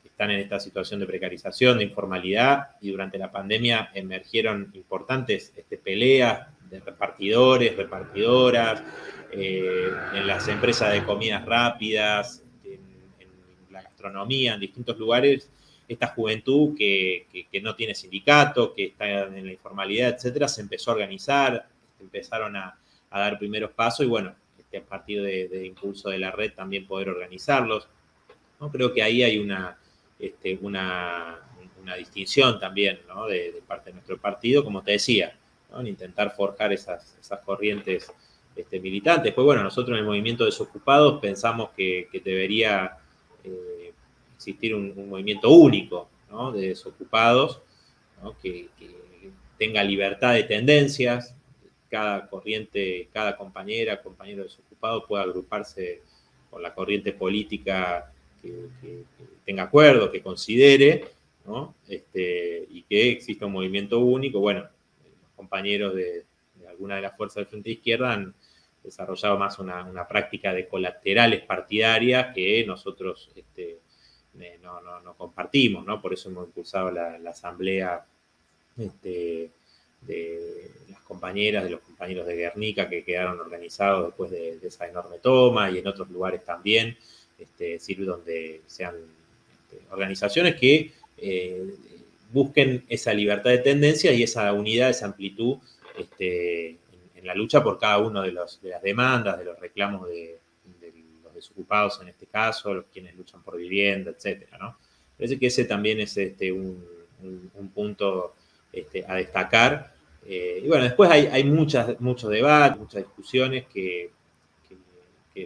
[SPEAKER 2] están en esta situación de precarización, de informalidad, y durante la pandemia emergieron importantes peleas de repartidores, repartidoras, en las empresas de comidas rápidas, en la gastronomía, en distintos lugares. Esta juventud que no tiene sindicato, que está en la informalidad, etcétera, se empezó a organizar, empezaron a dar primeros pasos y bueno, a partir de impulso de la red también poder organizarlos, ¿no? Creo que ahí hay una distinción también, ¿no? de parte de nuestro partido, como te decía, ¿no? En intentar forjar esas corrientes militantes. Pues bueno, nosotros en el movimiento Desocupados pensamos que debería existir un movimiento único, ¿no? De desocupados, ¿no? que tenga libertad de tendencias, cada corriente, cada compañero desocupado pueda agruparse con la corriente política que tenga acuerdo, que considere, ¿no? Y que exista un movimiento único. Bueno, los compañeros de alguna de las fuerzas del Frente de Izquierda han desarrollado más una práctica de colaterales partidarias que nosotros no compartimos, ¿no? Por eso hemos impulsado la asamblea de las compañeras, de los compañeros de Guernica que quedaron organizados después de esa enorme toma, y en otros lugares también, sirve donde sean organizaciones que busquen esa libertad de tendencia y esa unidad, esa amplitud en la lucha por cada uno de las demandas, de los reclamos de los desocupados en este caso, los quienes luchan por vivienda, etcétera, ¿no? Parece que ese también es un punto a destacar. Y bueno, después hay muchos debates, muchas discusiones que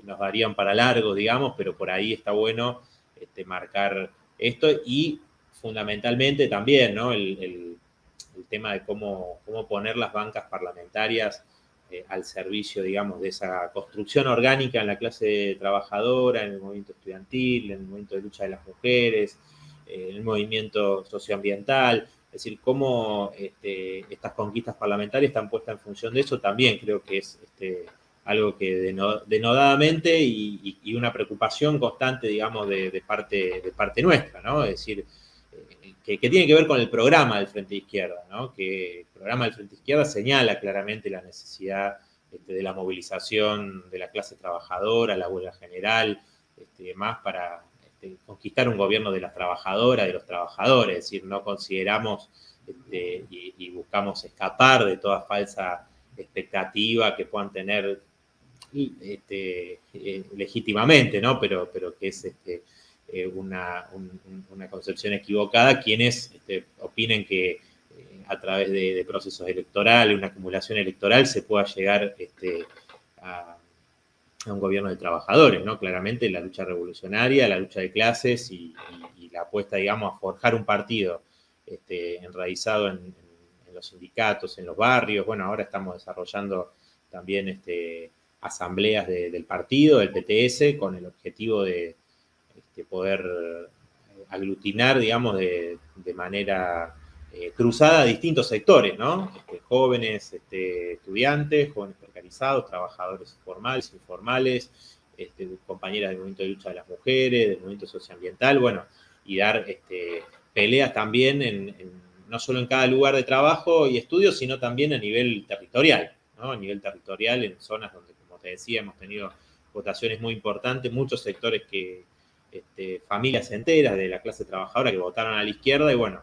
[SPEAKER 2] nos darían para largo, digamos, pero por ahí está bueno marcar esto y fundamentalmente también, ¿no? el tema de cómo poner las bancas parlamentarias al servicio, digamos, de esa construcción orgánica en la clase trabajadora, en el movimiento estudiantil, en el movimiento de lucha de las mujeres, en el movimiento socioambiental. Es decir, cómo estas conquistas parlamentarias están puestas en función de eso, también creo que es algo que denodadamente y una preocupación constante, digamos, de parte nuestra, ¿no? Es decir, que tiene que ver con el programa del Frente de Izquierda, ¿no? Que el programa del Frente de Izquierda señala claramente la necesidad de la movilización de la clase trabajadora, la huelga general, demás para conquistar un gobierno de las trabajadoras, de los trabajadores. Es decir, no consideramos y buscamos escapar de toda falsa expectativa que puedan tener legítimamente, ¿no? Pero que es una concepción equivocada quienes opinen que a través de procesos electorales, una acumulación electoral, se pueda llegar a un gobierno de trabajadores, ¿no? Claramente la lucha revolucionaria, la lucha de clases y la apuesta, digamos, a forjar un partido enraizado en los sindicatos, en los barrios. Bueno, ahora estamos desarrollando también asambleas del partido, del PTS, con el objetivo de poder aglutinar, digamos, de manera cruzada a distintos sectores, ¿no? Jóvenes, estudiantes, jóvenes precarizados, trabajadores formales, informales, compañeras del movimiento de lucha de las mujeres, del movimiento socioambiental, bueno, y dar peleas también no solo en cada lugar de trabajo y estudio, sino también a nivel territorial, ¿no? A nivel territorial, en zonas donde, como te decía, hemos tenido votaciones muy importantes, muchos sectores familias enteras de la clase trabajadora que votaron a la izquierda, y bueno,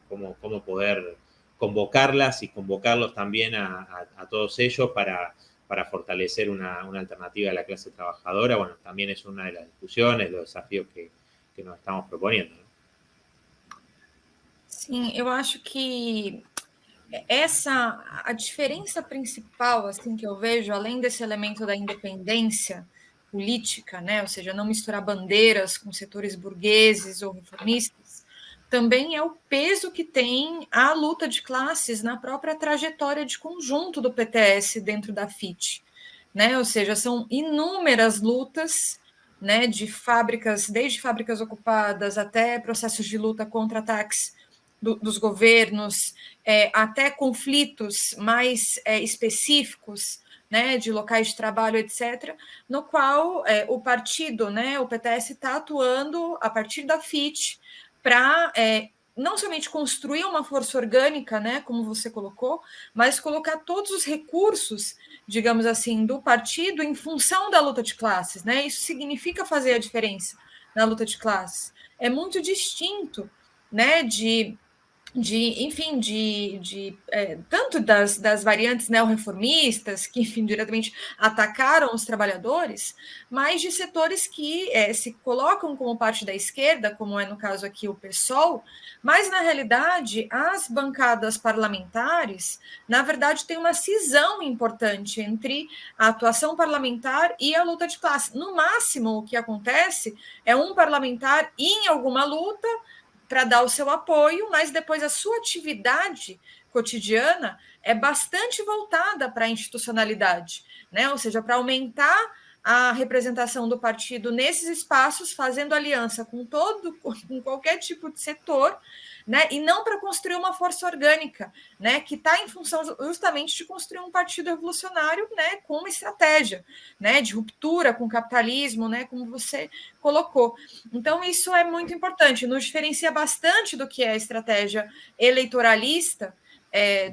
[SPEAKER 2] cómo poder convocarlas y convocarlos también a todos ellos para fortalecer una alternativa a la clase trabajadora. Bueno, también es una de las discusiones, los desafíos que nos estamos proponiendo, né?
[SPEAKER 1] Sim, eu acho que a diferença principal assim que eu vejo, além desse elemento da independência política, né, ou seja, não misturar bandeiras com setores burgueses ou reformistas, também é o peso que tem a luta de classes na própria trajetória de conjunto do PTS dentro da FIT, né? Ou seja, são inúmeras lutas, né, de fábricas, desde fábricas ocupadas até processos de luta contra ataques dos governos, até conflitos mais específicos, né, de locais de trabalho, etc., no qual o partido, né, o PTS está atuando a partir da FIT para não somente construir uma força orgânica, né, como você colocou, mas colocar todos os recursos, digamos assim, do partido em função da luta de classes, né? Isso significa fazer a diferença na luta de classes. É muito distinto, né, tanto das variantes neorreformistas, que, enfim, diretamente atacaram os trabalhadores, mas de setores que se colocam como parte da esquerda, como é no caso aqui o PSOL, mas, na realidade, as bancadas parlamentares, na verdade, têm uma cisão importante entre a atuação parlamentar e a luta de classe. No máximo, o que acontece é um parlamentar ir em alguma luta para dar o seu apoio, mas depois a sua atividade cotidiana é bastante voltada para a institucionalidade, né? Ou seja, para aumentar a representação do partido nesses espaços, fazendo aliança com qualquer tipo de setor, né? E não para construir uma força orgânica, né? Que está em função justamente de construir um partido revolucionário, né? Com uma estratégia, né? De ruptura com o capitalismo, né? Como você colocou. Então, isso é muito importante, nos diferencia bastante do que é a estratégia eleitoralista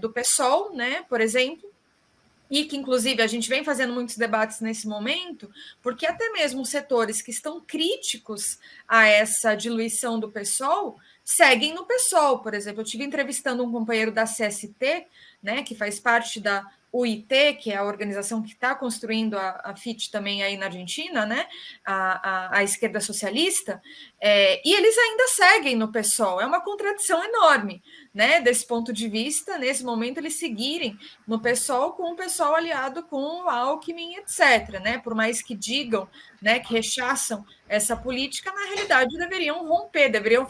[SPEAKER 1] do PSOL, né? Por exemplo, e que, inclusive, a gente vem fazendo muitos debates nesse momento, porque até mesmo setores que estão críticos a essa diluição do PSOL seguem no PSOL. Por exemplo, eu estive entrevistando um companheiro da CST, né, que faz parte da UIT, que é a organização que está construindo a FIT também aí na Argentina, né, a esquerda socialista, e eles ainda seguem no PSOL. É uma contradição enorme, né, desse ponto de vista, nesse momento, eles seguirem no PSOL com o PSOL aliado com o Alckmin, etc., né, por mais que digam, né, que rechaçam essa política, na realidade deveriam romper, deveriam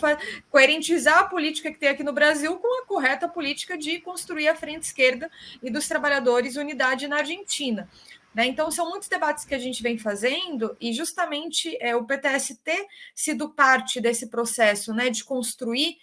[SPEAKER 1] coerentizar a política que tem aqui no Brasil com a correta política de construir a frente esquerda e dos trabalhadores unidade na Argentina. Né? Então, são muitos debates que a gente vem fazendo e justamente o PTS ter sido parte desse processo, né, de construir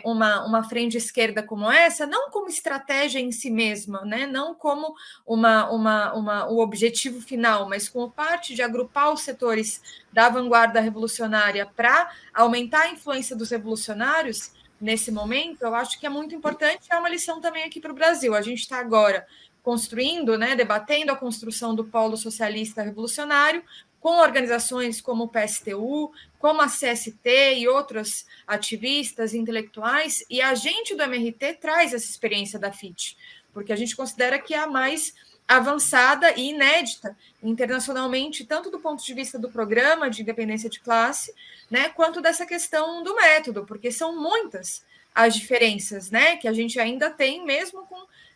[SPEAKER 1] uma frente esquerda como essa, não como estratégia em si mesma, né, não como o objetivo final, mas como parte de agrupar os setores da vanguarda revolucionária para aumentar a influência dos revolucionários nesse momento, eu acho que é muito importante, é uma lição também aqui para o Brasil. A gente está agora construindo, né, debatendo a construção do polo socialista revolucionário, com organizações como o PSTU, como a CST e outros ativistas intelectuais, e a gente do MRT traz essa experiência da FIT, porque a gente considera que é a mais avançada e inédita internacionalmente, tanto do ponto de vista do programa de independência de classe, né, quanto dessa questão do método, porque são muitas as diferenças, né, que a gente ainda tem mesmo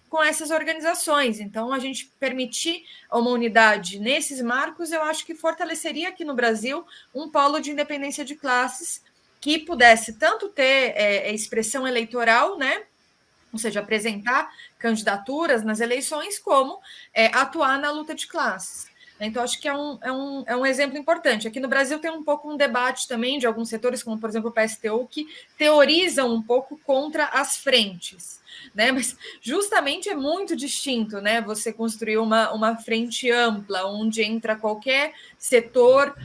[SPEAKER 1] com essas organizações. Então, a gente permitir uma unidade nesses marcos, eu acho que fortaleceria aqui no Brasil um polo de independência de classes que pudesse tanto ter expressão eleitoral, né? Ou seja, apresentar candidaturas nas eleições, como atuar na luta de classes. Então, acho que é um exemplo importante. Aqui no Brasil tem um pouco um debate também de alguns setores, como, por exemplo, o PSTU, que teorizam um pouco contra as frentes, né? Mas justamente é muito distinto, né? Você construir uma frente ampla, onde entra qualquer setor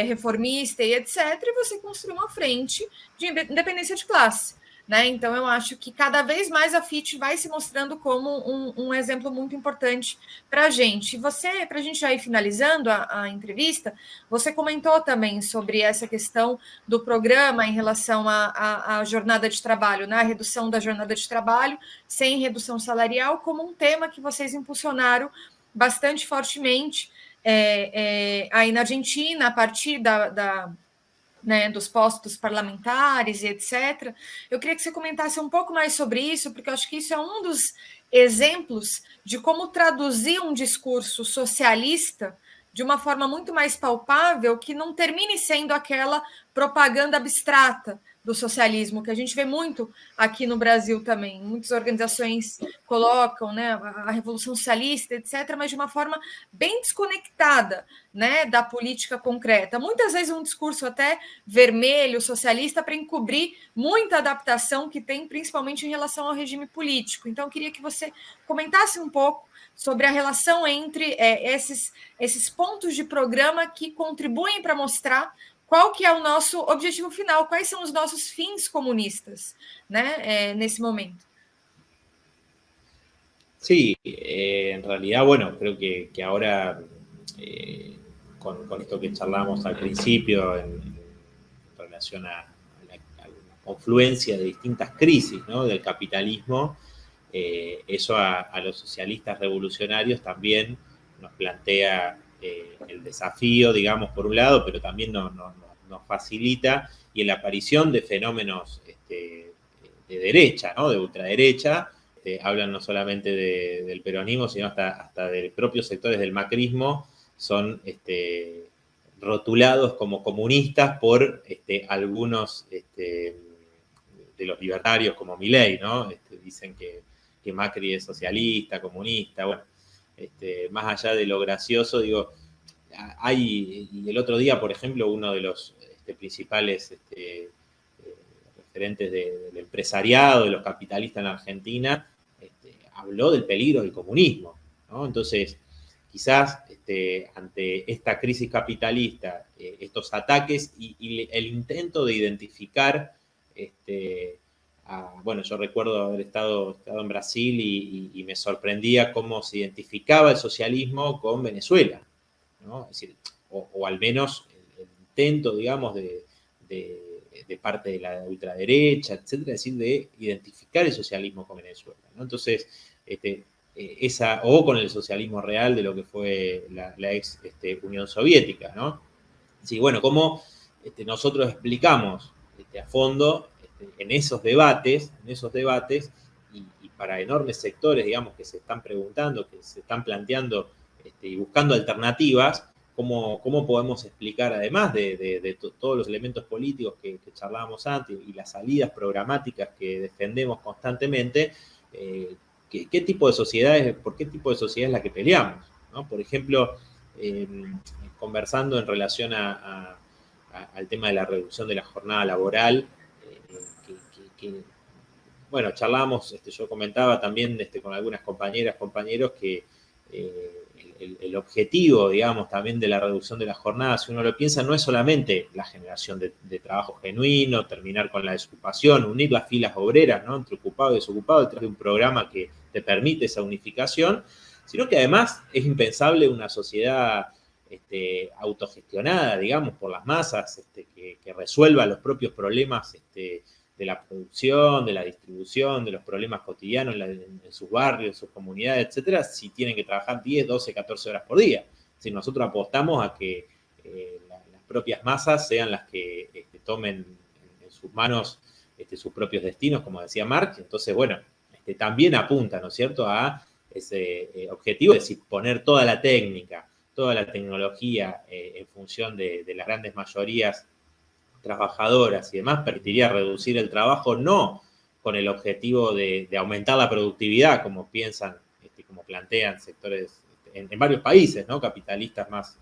[SPEAKER 1] reformista e etc., e você construir uma frente de independência de classe. né? Então, eu acho que cada vez mais a FIT vai se mostrando como um exemplo muito importante para a gente. Você, para a gente já ir finalizando a entrevista, você comentou também sobre essa questão do programa em relação à jornada de trabalho, né? A redução da jornada de trabalho sem redução salarial, como um tema que vocês impulsionaram bastante fortemente aí na Argentina, a partir né, dos postos parlamentares e etc. Eu queria que você comentasse um pouco mais sobre isso, porque eu acho que isso é um dos exemplos de como traduzir um discurso socialista de uma forma muito mais palpável, que não termine sendo aquela propaganda abstrata do socialismo, que a gente vê muito aqui no Brasil também. Muitas organizações colocam, né, a Revolução Socialista, etc., mas de uma forma bem desconectada, né, da política concreta. Muitas vezes um discurso até vermelho, socialista, para encobrir muita adaptação que tem, principalmente em relação ao regime político. Então, eu queria que você comentasse um pouco sobre a relação entre esses pontos de programa que contribuem para mostrar qual que é o nosso objetivo final, quais são os nossos fins comunistas, né, nesse momento.
[SPEAKER 2] Sí, en realidad, bueno, creo que ahora con esto que charlamos al principio en relación a la confluencia de distintas crisis, ¿no?, del capitalismo, eso a los socialistas revolucionarios también nos plantea el desafío, digamos, por un lado, pero también nos facilita, y en la aparición de fenómenos de derecha, ¿no?, de ultraderecha, hablan no solamente del peronismo, sino hasta de propios sectores del macrismo, son rotulados como comunistas por algunos de los libertarios como Milei, ¿no? Dicen que Macri es socialista, comunista, bueno, más allá de lo gracioso, digo, y el otro día, por ejemplo, uno de los principales referentes del empresariado, de los capitalistas en Argentina, habló del peligro del comunismo, ¿no? Entonces, quizás ante esta crisis capitalista, estos ataques y el intento de identificar, bueno, yo recuerdo haber estado en Brasil y me sorprendía cómo se identificaba el socialismo con Venezuela, ¿no? Es decir, o al menos el intento, digamos, de parte de la ultraderecha, etcétera, es decir, de identificar el socialismo con Venezuela, ¿no? Entonces, o con el socialismo real de lo que fue la ex Unión Soviética, ¿no? Sí, bueno, cómo nosotros explicamos a fondo en esos debates, y para enormes sectores, digamos, que se están preguntando, que se están planteando y buscando alternativas, cómo podemos explicar, además de todos los elementos políticos que charlábamos antes y las salidas programáticas que defendemos constantemente, qué tipo de sociedades, por qué tipo de sociedad es la que peleamos, ¿no? Por ejemplo, conversando en relación al tema de la reducción de la jornada laboral, bueno, charlábamos, yo comentaba también con algunas compañeras, compañeros, que el objetivo, digamos, también de la reducción de la jornada, si uno lo piensa, no es solamente la generación de trabajo genuino, terminar con la desocupación, unir las filas obreras, ¿no?, entre ocupado y desocupado, detrás de un programa que te permite esa unificación, sino que además es impensable una sociedad autogestionada, digamos, por las masas, que resuelva los propios problemas de la producción, de la distribución, de los problemas cotidianos en sus barrios, en sus comunidades, etcétera, si tienen que trabajar 10, 12, 14 horas por día. Si nosotros apostamos a que las propias masas sean las que tomen en sus manos sus propios destinos, como decía Marx, entonces, bueno, también apunta, ¿no es cierto?, a ese objetivo, es decir, poner toda la técnica, toda la tecnología en función de las grandes mayorías trabajadoras y demás, permitiría reducir el trabajo, no con el objetivo de aumentar la productividad, como piensan, como plantean sectores en varios países, ¿no?, capitalistas más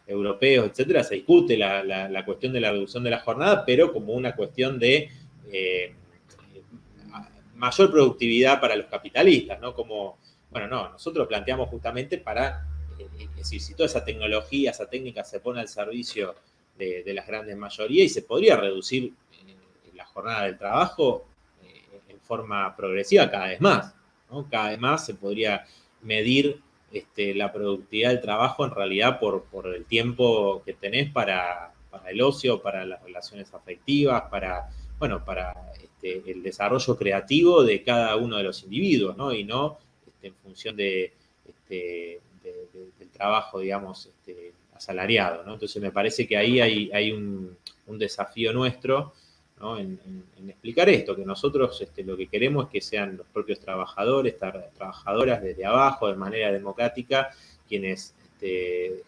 [SPEAKER 2] europeos, etcétera. Se discute la cuestión de la reducción de la jornada, pero como una cuestión de mayor productividad para los capitalistas, ¿no? Como, bueno, no, nosotros planteamos justamente para, si toda esa tecnología, esa técnica se pone al servicio de las grandes mayorías y se podría reducir la jornada del trabajo forma progresiva cada vez más, ¿no? Cada vez más se podría medir la productividad del trabajo en realidad por el tiempo que tenés para el ocio, para las relaciones afectivas, para el desarrollo creativo de cada uno de los individuos, ¿no? Y no en función del trabajo, digamos, asalariado, ¿no? Entonces me parece que ahí hay un desafío nuestro, ¿no? En explicar esto, que nosotros lo que queremos es que sean los propios trabajadores, trabajadoras desde abajo, de manera democrática, quienes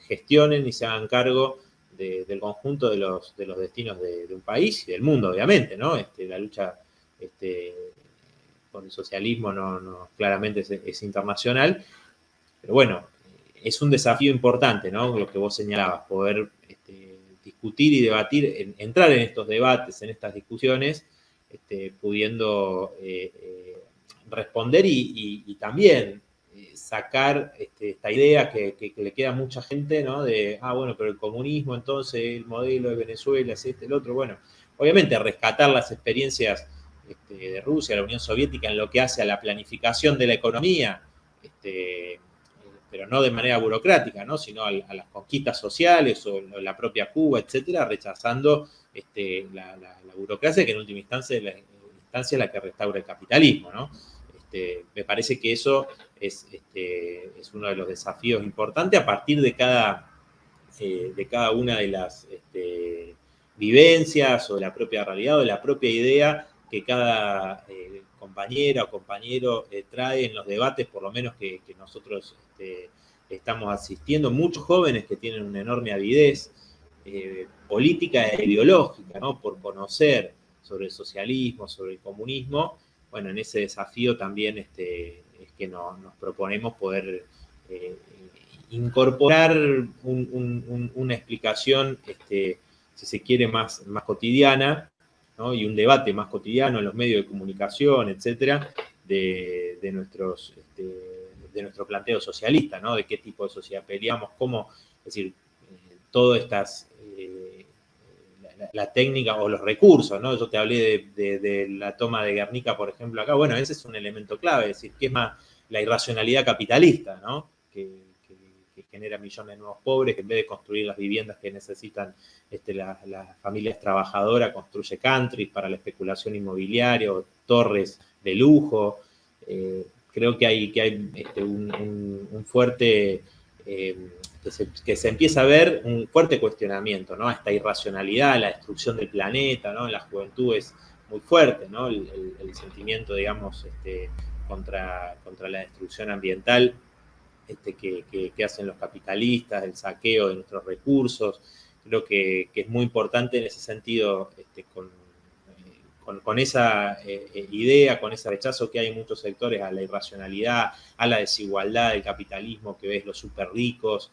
[SPEAKER 2] gestionen y se hagan cargo del conjunto de los destinos de un país y del mundo, obviamente, ¿no? La lucha por el socialismo claramente es internacional, pero bueno, es un desafío importante, ¿no? Lo que vos señalabas, poder discutir y debatir, entrar en estos debates, en estas discusiones, pudiendo responder y también sacar esta idea que le queda a mucha gente, ¿no? De, bueno, pero el comunismo, entonces, el modelo de Venezuela, es el otro. Bueno, obviamente rescatar las experiencias de Rusia, la Unión Soviética, en lo que hace a la planificación de la economía, pero no de manera burocrática, ¿no? Sino a las conquistas sociales o la propia Cuba, etcétera, rechazando la burocracia, que en última instancia es la que restaura el capitalismo, ¿no? Me parece que eso es uno de los desafíos importantes a partir de cada una de las vivencias o de la propia realidad o de la propia idea que cada compañera o compañero trae en los debates, por lo menos que nosotros estamos asistiendo. Muchos jóvenes que tienen una enorme avidez política e ideológica, ¿no? Por conocer sobre el socialismo, sobre el comunismo. Bueno, en ese desafío también es que nos proponemos poder incorporar una explicación, si se quiere, más cotidiana, ¿no? Y un debate más cotidiano en los medios de comunicación, etcétera, de nuestro planteo socialista, ¿no? De qué tipo de sociedad peleamos, cómo, es decir, todas estas, la técnica o los recursos, ¿no? Yo te hablé de la toma de Guernica, por ejemplo, acá. Bueno, ese es un elemento clave, es decir, que es más la irracionalidad capitalista, ¿no? Que genera millones de nuevos pobres, que en vez de construir las viviendas que necesitan las familias trabajadoras, construye countries para la especulación inmobiliaria o torres de lujo. Creo que hay un fuerte, que se empieza a ver un fuerte cuestionamiento, ¿no? A esta irracionalidad, la destrucción del planeta, ¿no? En la juventud es muy fuerte, ¿no? El sentimiento, digamos, contra la destrucción ambiental que hacen los capitalistas, el saqueo de nuestros recursos. Creo que es muy importante en ese sentido, con esa idea, con ese rechazo que hay en muchos sectores a la irracionalidad, a la desigualdad del capitalismo, que ves los súper ricos,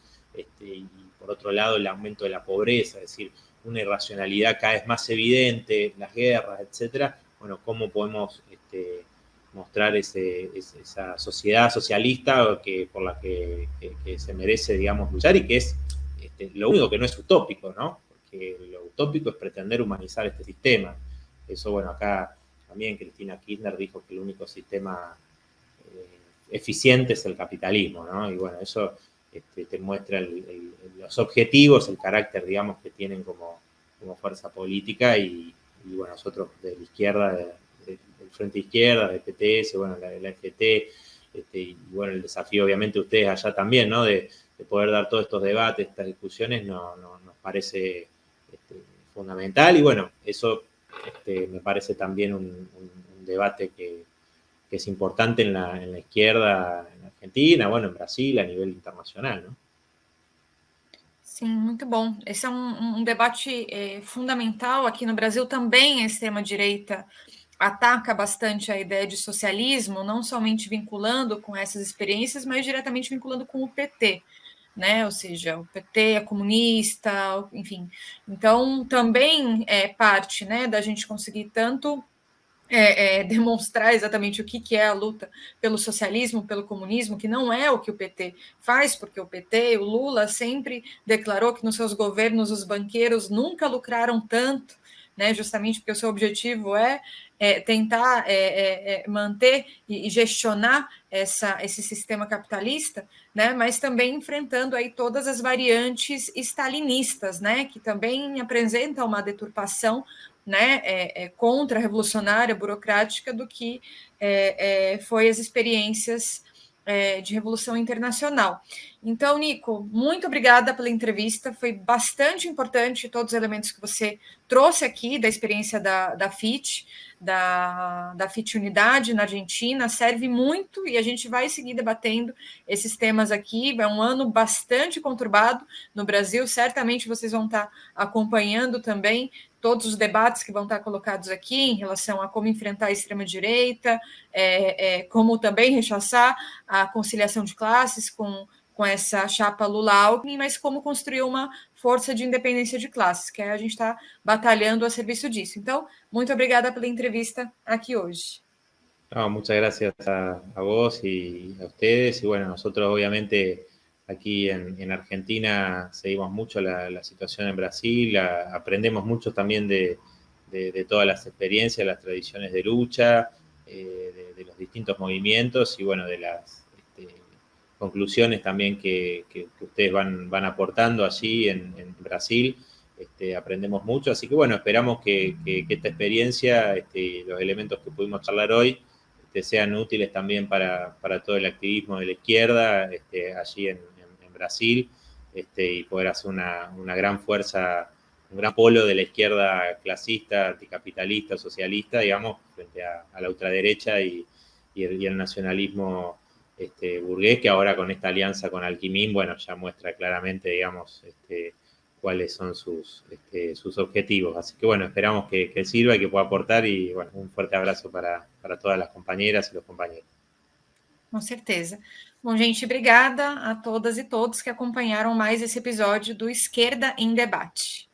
[SPEAKER 2] y por otro lado el aumento de la pobreza, es decir, una irracionalidad cada vez más evidente, las guerras, etcétera. Bueno, ¿cómo podemos mostrar esa sociedad socialista por la que se merece, digamos, luchar, y que es lo único que no es utópico, ¿no? Porque lo utópico es pretender humanizar este sistema. Eso, bueno, acá también Cristina Kirchner dijo que el único sistema eficiente es el capitalismo, ¿no? Y bueno, eso te muestra los objetivos, el carácter, digamos, que tienen como fuerza política, y bueno, nosotros de la izquierda, del Frente Izquierda, del PTS, bueno, la FT, y bueno, el desafío obviamente ustedes allá también, ¿no? De poder dar todos estos debates, estas discusiones, nos parece fundamental, y bueno, eso me parece también un debate que es importante en la izquierda en Argentina, bueno, en Brasil, a nivel internacional, ¿no?
[SPEAKER 1] Sim, muito bom. Esse é um debate fundamental. Aqui no Brasil também a extrema-direita ataca bastante a ideia de socialismo, não somente vinculando com essas experiências, mas diretamente vinculando com o PT, né? Ou seja, o PT é comunista, enfim. Então, também é parte, né, da gente conseguir tanto demonstrar exatamente o que é a luta pelo socialismo, pelo comunismo, que não é o que o PT faz, porque o PT, o Lula sempre declarou que nos seus governos os banqueiros nunca lucraram tanto né, justamente porque o seu objetivo é tentar manter e gestionar esse sistema capitalista, né, mas também enfrentando aí todas as variantes stalinistas, né, que também apresentam uma deturpação, né, contra-revolucionária, burocrática, do que foi as experiências de revolução internacional. Então, Nico, muito obrigada pela entrevista, foi bastante importante todos os elementos que você trouxe aqui da experiência da FIT, da FIT Unidade na Argentina, serve muito e a gente vai seguir debatendo esses temas aqui. É um ano bastante conturbado no Brasil, certamente vocês vão estar acompanhando também todos os debates que vão estar colocados aqui em relação a como enfrentar a extrema-direita, como também rechaçar a conciliação de classes com essa chapa Lula-Alckmin, mas como construir uma força de independência de classes, que a gente está batalhando a serviço disso. Então, muito obrigada pela entrevista aqui hoje.
[SPEAKER 2] No, muchas gracias a vos y a ustedes. Y bueno, nosotros obviamente aquí en Argentina seguimos mucho la situación en Brasil, aprendemos mucho también de todas las experiencias, las tradiciones de lucha, de los distintos movimientos y bueno, de las conclusiones también que ustedes van aportando allí en Brasil. Aprendemos mucho, así que bueno, esperamos que esta experiencia, los elementos que pudimos charlar hoy, sean útiles también para todo el activismo de la izquierda allí en Brasil, y poder hacer una gran fuerza, un gran polo de la izquierda clasista, anticapitalista, socialista, digamos, frente a la ultraderecha y el nacionalismo burgués, que ahora con esta alianza con Alquimín, bueno, ya muestra claramente, digamos, cuáles son sus objetivos. Así que bueno, esperamos que sirva y que pueda aportar y bueno, un fuerte abrazo para todas las compañeras y los compañeros.
[SPEAKER 1] Com certeza. Bom, gente, obrigada a todas e todos que acompanharam mais esse episódio do Esquerda em Debate.